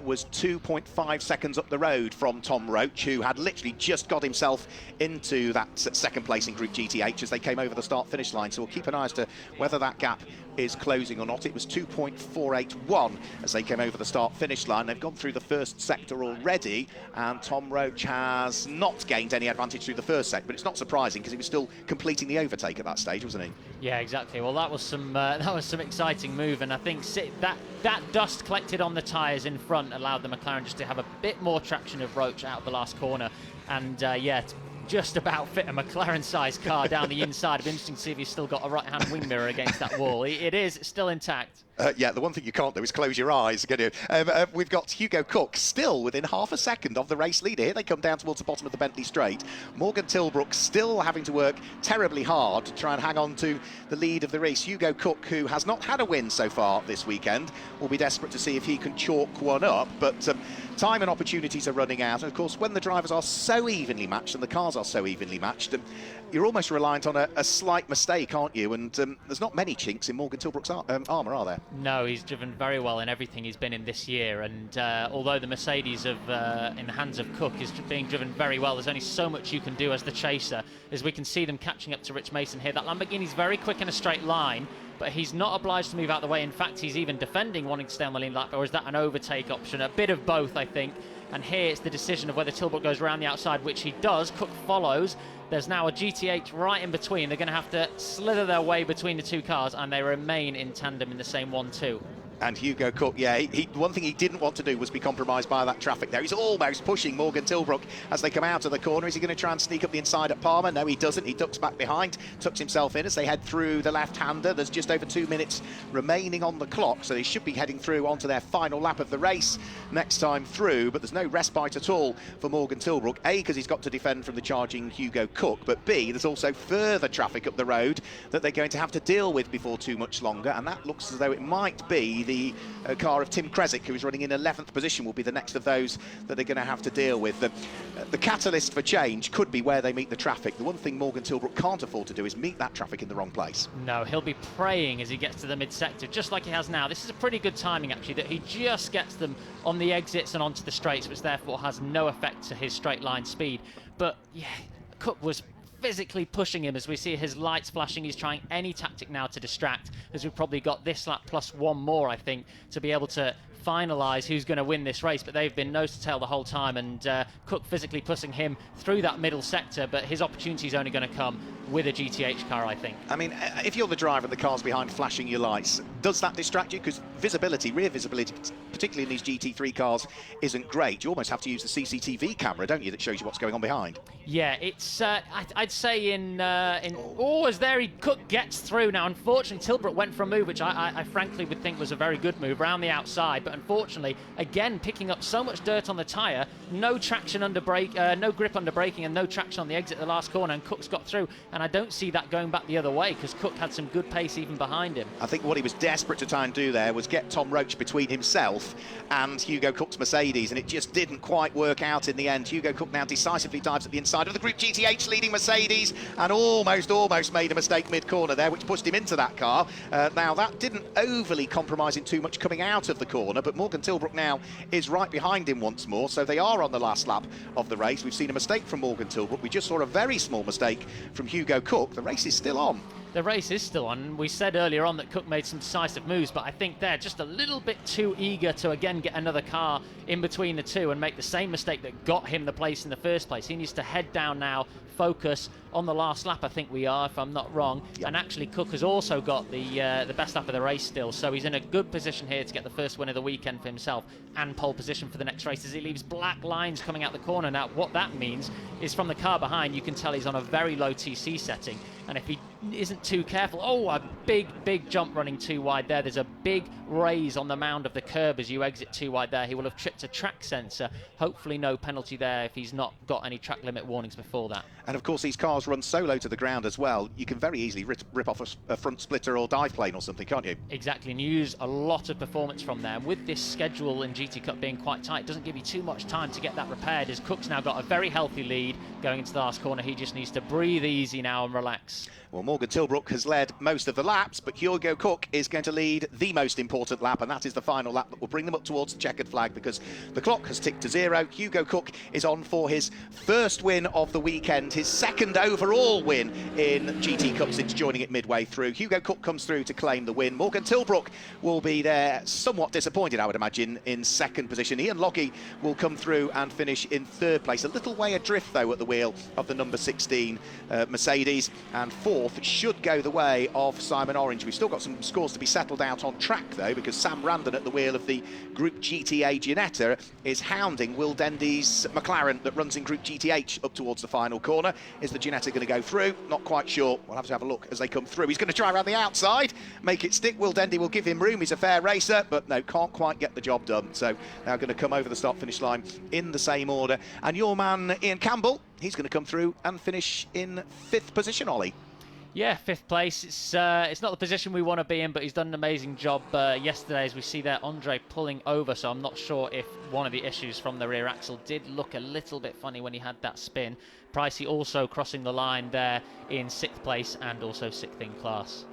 Speaker 2: was 2.5 seconds up the road from Tom Roach, who had literally just got himself into that second place in Group GTH as they came over the start-finish line. So we'll keep an eye as to whether that gap is closing or not. It was 2.481 as they came over the start-finish line. They've gone through the first sector already, and Tom Roach has not gained any advantage through the first sector, but it's not surprising because he was still completing the overtake at that stage, wasn't he?
Speaker 12: Yeah, exactly. Well, that was some exciting move, and I think that dust collected on the tyres in front allowed the McLaren just to have a bit more traction of Roach out of the last corner, and just about fit a McLaren-sized car down the inside. It'd be interesting to see if he's still got a right-hand wing mirror against that wall. It is still intact.
Speaker 2: Yeah, the one thing you can't do is close your eyes. We've got Hugo Cook still within half a second of the race leader. Here they come down towards the bottom of the Bentley Straight. Morgan Tilbrook still having to work terribly hard to try and hang on to the lead of the race. Hugo Cook, who has not had a win so far this weekend, will be desperate to see if he can chalk one up. But time and opportunities are running out. And of course, when the drivers are so evenly matched and the cars are so evenly matched, you're almost reliant on a slight mistake, aren't you? And there's not many chinks in Morgan Tilbrook's armour, are there?
Speaker 12: No, he's driven very well in everything he's been in this year. And although the Mercedes in the hands of Cook is being driven very well, there's only so much you can do as the chaser, as we can see them catching up to Rich Mason here. That Lamborghini's very quick in a straight line, but he's not obliged to move out of the way. In fact, he's even defending, wanting to stay on the lead lap, or is that an overtake option? A bit of both, I think. And here it's the decision of whether Tilbrook goes around the outside, which he does. Cook follows. There's now a GTH right in between. They're going to have to slither their way between the two cars, and they remain in tandem in the same 1-2.
Speaker 2: And Hugo Cook, yeah, one thing he didn't want to do was be compromised by that traffic there. He's almost pushing Morgan Tilbrook as they come out of the corner. Is he going to try and sneak up the inside at Palmer? No, he doesn't. He ducks back behind, tucks himself in as they head through the left-hander. There's just over 2 minutes remaining on the clock, so they should be heading through onto their final lap of the race next time through. But there's no respite at all for Morgan Tilbrook. A, because he's got to defend from the charging Hugo Cook, but B, there's also further traffic up the road that they're going to have to deal with before too much longer, and that looks as though it might be the car of Tim Kresick, who is running in 11th position, will be the next of those that they're going to have to deal with. The catalyst for change could be where they meet the traffic. The one thing Morgan Tilbrook can't afford to do is meet that traffic in the wrong place. No,
Speaker 12: he'll be praying as he gets to the mid-sector, just like he has now. This is a pretty good timing, actually, that he just gets them on the exits and onto the straights, which therefore has no effect to his straight line speed. But, yeah, Cook was physically pushing him as we see his lights flashing. He's trying any tactic now to distract, as we've probably got this lap plus one more, I think, to be able to finalise who's going to win this race. But they've been nose to tail the whole time, and Cook physically pushing him through that middle sector, but his opportunity is only going to come with a GTH car, I think.
Speaker 2: I mean, if you're the driver and the car's behind flashing your lights, does that distract you? Because visibility, rear visibility, particularly in these GT3 cars, isn't great. You almost have to use the CCTV camera, don't you, that shows you what's going on behind.
Speaker 12: Yeah, it's, I'd say as Cook gets through now. Unfortunately, Tilbrook went for a move, which I frankly would think was a very good move, around the outside, but unfortunately, again, picking up so much dirt on the tyre, no traction under brake, no grip under braking, and no traction on the exit the last corner, and Cook's got through, and I don't see that going back the other way, because Cook had some good pace even behind him.
Speaker 2: I think what he was desperate to try and do there was get Tom Roach between himself and Hugo Cook's Mercedes, and it just didn't quite work out in the end. Hugo Cook now decisively dives at the inside of the Group GTH leading Mercedes, and almost made a mistake mid-corner there, which pushed him into that car. Now, that didn't overly compromise him too much coming out of the corner, but Morgan Tilbrook now is right behind him once more, so they are on the last lap of the race. We've seen a mistake from Morgan Tilbrook. We just saw a very small mistake from Hugo Cook. The race is still on.
Speaker 12: The race is still on. We said earlier on that Cook made some decisive moves, but I think they're just a little bit too eager to again get another car in between the two and make the same mistake that got him the place in the first place. He needs to head down now, focus on the last lap, I think we are, if I'm not wrong. Yep. And actually Cook has also got the best lap of the race still, so he's in a good position here to get the first win of the weekend for himself and pole position for the next race as he leaves black lines coming out the corner. Now, what that means is from the car behind, you can tell he's on a very low TC setting, and if he isn't too careful, a big jump running too wide there. There's a big raise on the mound of the curb as you exit too wide there. He will have tripped a track sensor. Hopefully no penalty there if he's not got any track limit warnings before that.
Speaker 2: And of course these cars run so low to the ground as well, you can very easily rip off a front splitter or dive plane or something, can't you?
Speaker 12: Exactly, and you use a lot of performance from there. And with this schedule in GT Cup being quite tight, it doesn't give you too much time to get that repaired, as Cook's now got a very healthy lead going into the last corner. He just needs to breathe easy now and relax.
Speaker 2: Well, Morgan Tilbrook has led most of the laps, but Hugo Cook is going to lead the most important lap, and that is the final lap that will bring them up towards the checkered flag, because the clock has ticked to 0. Hugo Cook is on for his first win of the weekend, his second overall win in GT Cup since joining it midway through. Hugo Cook comes through to claim the win. Morgan Tilbrook will be there, somewhat disappointed, I would imagine, in second position. Ian Logie will come through and finish in third place. A little way adrift, though, at the wheel of the number 16 Mercedes. And fourth, which should go the way of Simon Orange. We've still got some scores to be settled out on track, though, because Sam Randon at the wheel of the Group GTA Ginetta is hounding Will Dendy's McLaren that runs in Group GTH up towards the final corner. Is the Ginetta going to go through? Not quite sure. We'll have to have a look as they come through. He's going to try around the outside, make it stick. Will Dendy will give him room. He's a fair racer, but no, can't quite get the job done. So now going to come over the start-finish line in the same order. And your man, Ian Campbell, he's going to come through and finish in 5th position, Ollie.
Speaker 12: Yeah, 5th place. It's not the position we want to be in, but he's done an amazing job yesterday, as we see there, Andre pulling over, so I'm not sure if one of the issues from the rear axle did look a little bit funny when he had that spin. Pricey also crossing the line there in 6th place and also 6th in class.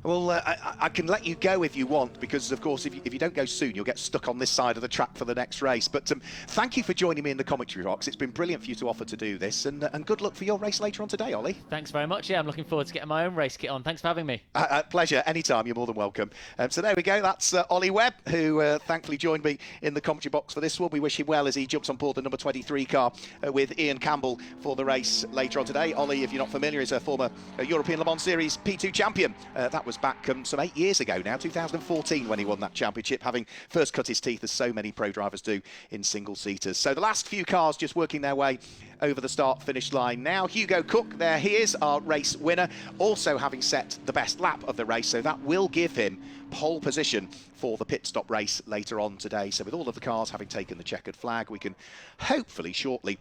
Speaker 2: Well, I can let you go if you want, because, of course, if you don't go soon, you'll get stuck on this side of the track for the next race. But thank you for joining me in the commentary box. It's been brilliant for you to offer to do this, and good luck for your race later on today, Ollie.
Speaker 12: Thanks very much. Yeah, I'm looking forward to getting my own race kit on. Thanks for having me.
Speaker 2: Pleasure. Anytime. You're more than welcome. So there we go. That's Ollie Webb, who thankfully joined me in the commentary box for this one. We wish him well as he jumps on board the number 23 car with Ian Campbell for the race later on today. Ollie, if you're not familiar, is a former European Le Mans Series P2 champion. That was back some 8 years ago now, 2014, when he won that championship, having first cut his teeth, as so many pro drivers do, in single-seaters. So the last few cars just working their way over the start-finish line now. Hugo Cook, there he is, our race winner, also having set the best lap of the race, so that will give him pole position for the pit stop race later on today. So with all of the cars having taken the checkered flag, we can hopefully shortly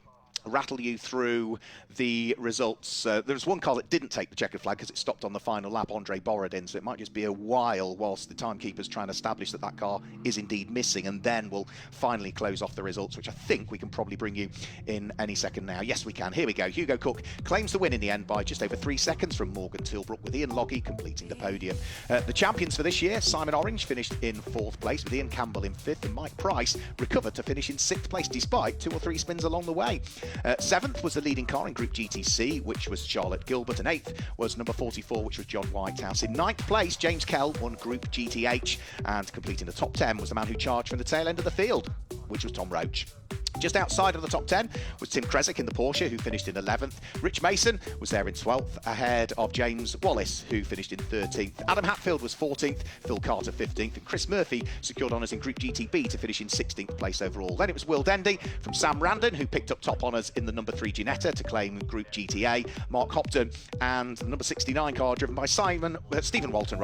Speaker 2: rattle you through the results. There's one car that didn't take the checkered flag because it stopped on the final lap, Andre Borodin, so it might just be a while whilst the timekeepers try and establish that that car is indeed missing, and then we'll finally close off the results, which I think we can probably bring you in any second now. Yes, we can. Here we go. Hugo Cook claims the win in the end by just over 3 seconds from Morgan Tilbrook, with Ian Logie completing the podium. The champions for this year, Simon Orange finished in 4th place, with Ian Campbell in 5th, and Mike Price recovered to finish in 6th place despite 2 or 3 spins along the way. 7th was the leading car in Group GTC, which was Charlotte Gilbert, and 8th was number 44, which was John Whitehouse. In 9th place, James Kell won Group GTH, and completing the top 10 was the man who charged from the tail end of the field, which was Tom Roach. Just outside of the top 10 was Tim Kresick in the Porsche, who finished in 11th. Rich Mason was there in 12th, ahead of James Wallace, who finished in 13th. Adam Hatfield was 14th, Phil Carter 15th, and Chris Murphy secured honours in Group GTB to finish in 16th place overall. Then it was Will Dendy from Sam Randon, who picked up top honours in the number 3 Ginetta to claim Group GTA. Mark Hopton and the number 69 car driven by Stephen Walton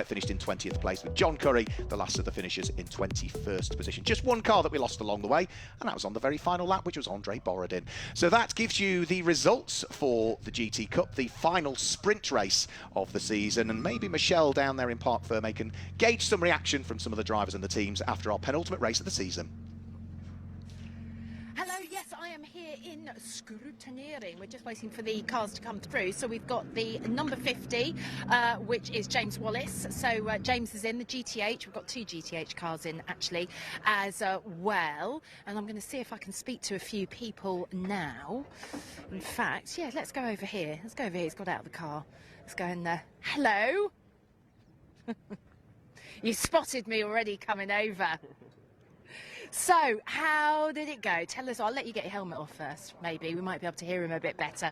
Speaker 2: finished in 20th place, with John Curry, the last of the finishers, in 21st position. Just one car that we lost along the way, and that was on the very final lap, which was Andre Borodin. So that gives you the results for the GT Cup, the final sprint race of the season, and maybe Michelle down there in Parc Ferme can gauge some reaction from some of the drivers and the teams after our penultimate race of the season.
Speaker 1: Hello, yes, I am here in scrutineering. We're just waiting for the cars to come through. So we've got the number 50, which is James Wallace. So James is in the GTH. We've got 2 GTH cars in, actually, as well. And I'm going to see if I can speak to a few people now. In fact, yeah, let's go over here. Let's go over here. He's got out of the car. Let's go in there. Hello? You spotted me already coming over. So, how did it go? Tell us. I'll let you get your helmet off first, maybe. We might be able to hear him a bit better.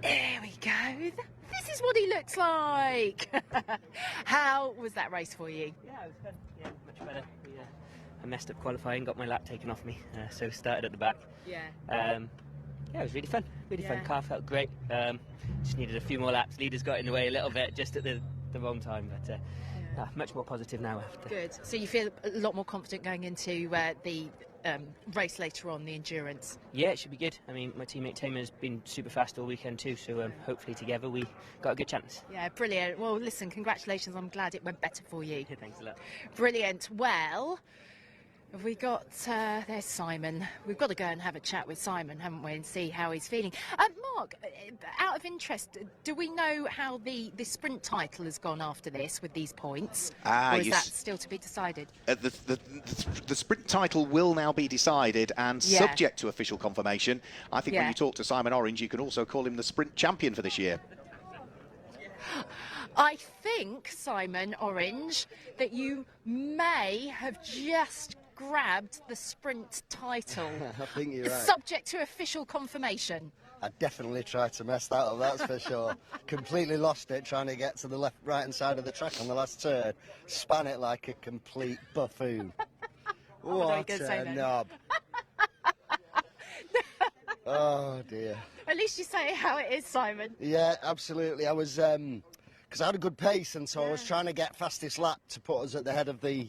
Speaker 1: There we go. This is what he looks like. How was that race for you?
Speaker 13: Yeah, it was good. Yeah, much better. I messed up qualifying, got my lap taken off me, so started at the back.
Speaker 1: Yeah.
Speaker 13: Yeah, it was really fun. Really fun. Car felt great. Just needed a few more laps. Leaders got in the way a little bit, just at the wrong time, but much more positive now after.
Speaker 1: Good. So you feel a lot more confident going into the race later on, the endurance?
Speaker 13: Yeah, it should be good. I mean, my teammate Tamer's been super fast all weekend too, so hopefully together we got a good chance.
Speaker 1: Yeah, brilliant. Well, listen, congratulations. I'm glad it went better for you.
Speaker 13: Thanks a lot.
Speaker 1: Brilliant. Well, have we got, there's Simon. We've got to go and have a chat with Simon, haven't we, and see how he's feeling. Mark, out of interest, do we know how the sprint title has gone after this with these points? Or is that still to be decided?
Speaker 2: The sprint title will now be decided, and subject to official confirmation. I think when you talk to Simon Orange, you can also call him the sprint champion for this year.
Speaker 1: I think, Simon Orange, that you may have just grabbed the sprint title.
Speaker 3: I think you're right.
Speaker 1: Subject to official confirmation.
Speaker 3: I definitely tried to mess that up, that's for sure. Completely lost it trying to get to the right-hand side of the track on the last turn. Span it like a complete buffoon. What a knob. Oh, dear.
Speaker 1: At least you say how it is, Simon.
Speaker 3: Yeah, absolutely. I was, because I had a good pace, and so I was trying to get fastest lap to put us at the head of the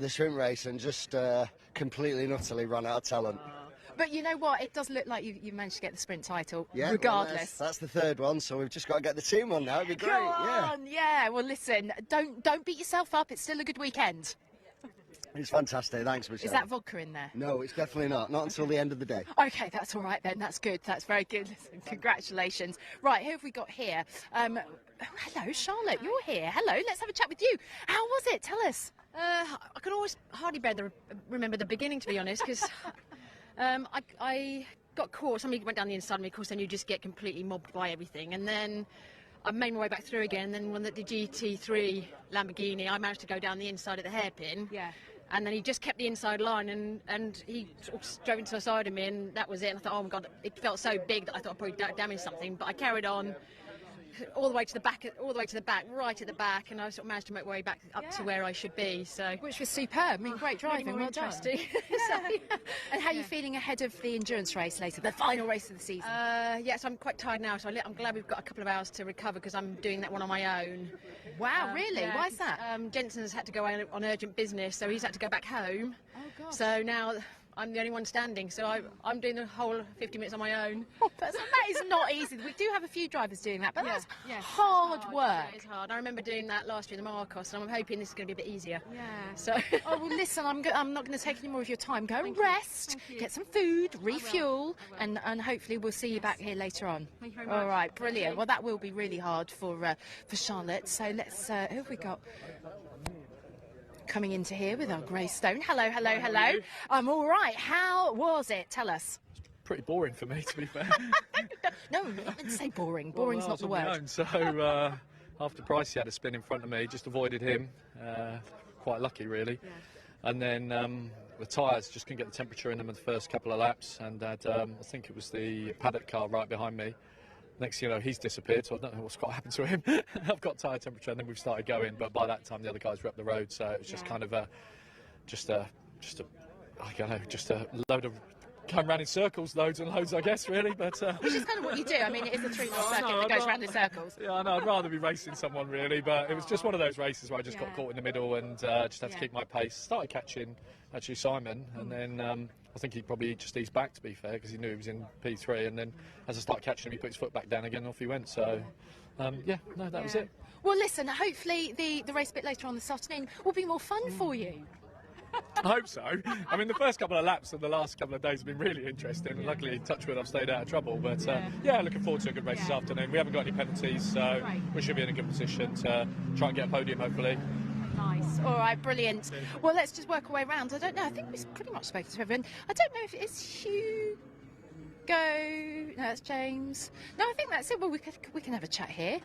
Speaker 3: sprint race, and just completely and utterly ran out of talent.
Speaker 1: But you know what? It does look like you managed to get the sprint title,
Speaker 3: Yeah,
Speaker 1: regardless.
Speaker 3: Well, that's the third one, so we've just got to get the team on now. It'd be great.
Speaker 1: Go on, yeah. Well, listen, don't beat yourself up. It's still a good weekend.
Speaker 3: It's fantastic. Thanks, Michelle.
Speaker 1: Is that vodka in there?
Speaker 3: No, it's definitely not. Not until the end of the day.
Speaker 1: Okay, that's all right then. That's good. That's very good. Listen, congratulations. Right, who have we got here? Hello, Charlotte. You're here. Hello. Let's have a chat with you. How was it? Tell us.
Speaker 14: I can always hardly remember the beginning, to be honest, because I got caught. Somebody went down the inside of me. Of course, then you just get completely mobbed by everything, and then I made my way back through again. Then when the GT3 Lamborghini, I managed to go down the inside of the hairpin.
Speaker 1: Yeah.
Speaker 14: And then he just kept the inside line, and he sort of drove into the side of me, and that was it. And I thought, oh my God, it felt so big that I thought I'd probably damaged something. But I carried on all the way to the back, right at the back, and I sort of managed to make my way back up to where I should be. So,
Speaker 1: which was superb. I mean, great driving.
Speaker 14: Really
Speaker 1: Well done.
Speaker 14: interesting.
Speaker 1: And how are you feeling ahead of the endurance race later, the final race of the season?
Speaker 14: Yes, I'm quite tired now, so I'm glad we've got a couple of hours to recover because I'm doing that one on my own.
Speaker 1: Wow, really?
Speaker 14: Yeah,
Speaker 1: why is that?
Speaker 14: Jensen's had to go on urgent business, so he's had to go back home.
Speaker 1: Oh, God.
Speaker 14: So now I'm the only one standing, so I'm doing the whole 50 minutes on my own.
Speaker 1: That is not easy. We do have a few drivers doing that, but that's
Speaker 14: Yes,
Speaker 1: hard work.
Speaker 14: Yeah, it's hard. I remember doing that last year in the Marcos, and I'm hoping this is going to be a bit easier.
Speaker 1: Yeah.
Speaker 14: So.
Speaker 1: Oh, well, listen, I'm not going to take any more of your time. Go and rest, get some food, refuel, and hopefully we'll see you back here later on.
Speaker 14: Thank you very much.
Speaker 1: All right, brilliant. Well, that will be really hard for Charlotte. So let's, who have we got? Coming into here with our grey stone. Hello, hello, hello. I'm all right. How was it? Tell us.
Speaker 15: Pretty boring for me, to be fair.
Speaker 1: No, you're not meant to say boring. Boring's not the
Speaker 15: I was on my
Speaker 1: word.
Speaker 15: own, so after Pricey had a spin in front of me, just avoided him. Quite lucky, really.
Speaker 1: Yeah.
Speaker 15: And then the tyres just couldn't get the temperature in them in the first couple of laps, and had, I think it was the paddock car right behind me. Next thing you know, he's disappeared, so I don't know what's got happened to him. I've got tyre temperature, and then we've started going, but by that time the other guys were up the road, so it was just kind of just a load of going round in circles, loads and loads, I guess, really. But
Speaker 1: which is kind of what you do. I mean, it is a 3-mile circuit that goes round in circles.
Speaker 15: Yeah, I know. I'd rather be racing someone, really, but it was just one of those races where I just got caught in the middle and just had to keep my pace. Started catching actually Simon, and then I think he probably just eased back, to be fair, because he knew he was in P3, and then as I started catching him, he put his foot back down again, and off he went. So that was it.
Speaker 1: Well, listen, hopefully the race a bit later on this afternoon will be more fun for you.
Speaker 15: I hope so. I mean, the first couple of laps of the last couple of days have been really interesting, and luckily, touch wood, I've stayed out of trouble. But looking forward to a good race this afternoon. We haven't got any penalties, so we should be in a good position to try and get a podium, hopefully.
Speaker 1: Nice. All right, brilliant. Well, let's just work our way around. I don't know. I think we've pretty much spoken to everyone. I don't know if it's Hugo. No, that's James. No, I think that's it. Well, we can have a chat here.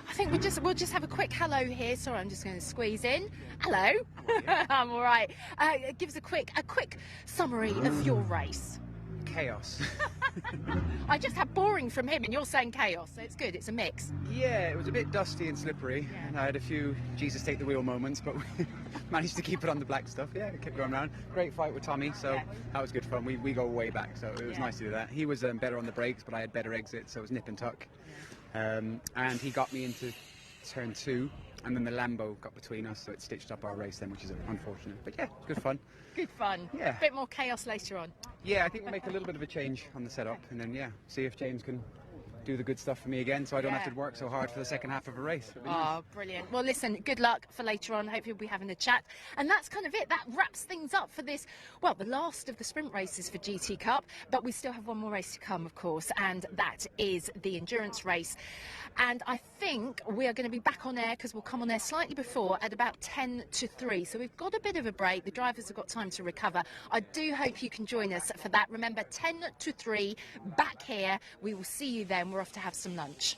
Speaker 1: I think we'll just have a quick hello here. Sorry, I'm just going to squeeze in. Hello. I'm all right. Give us a quick summary of your race.
Speaker 16: Chaos.
Speaker 1: I just had boring from him, and you're saying chaos, so it's good. It's a mix.
Speaker 16: Yeah, it was a bit dusty and slippery, and I had a few Jesus take the wheel moments, but we managed to keep it on the black stuff. Yeah, kept going around. Great fight with Tommy, so that was good fun. We go way back, so it was nice to do that. He was better on the brakes, but I had better exits, so it was nip and tuck. And he got me into turn 2, and then the Lambo got between us, so it stitched up our race then, which is unfortunate. But yeah, good fun.
Speaker 1: Good fun.
Speaker 16: Yeah.
Speaker 1: A bit more chaos later on.
Speaker 16: Yeah, I think we'll make a little bit of a change on the setup, and then see if James can do the good stuff for me again, so I don't have to work so hard for the second half of a race.
Speaker 1: Oh, brilliant. Well, listen, good luck for later on. Hopefully we'll be having a chat. And that's kind of it. That wraps things up for this, well, the last of the sprint races for GT Cup. But we still have one more race to come, of course, and that is the endurance race. And I think we are going to be back on air, because we'll come on air slightly before at about 10 to 3. So we've got a bit of a break. The drivers have got time to recover. I do hope you can join us for that. Remember, 10 to 3, back here. We will see you then. We're off to have some lunch.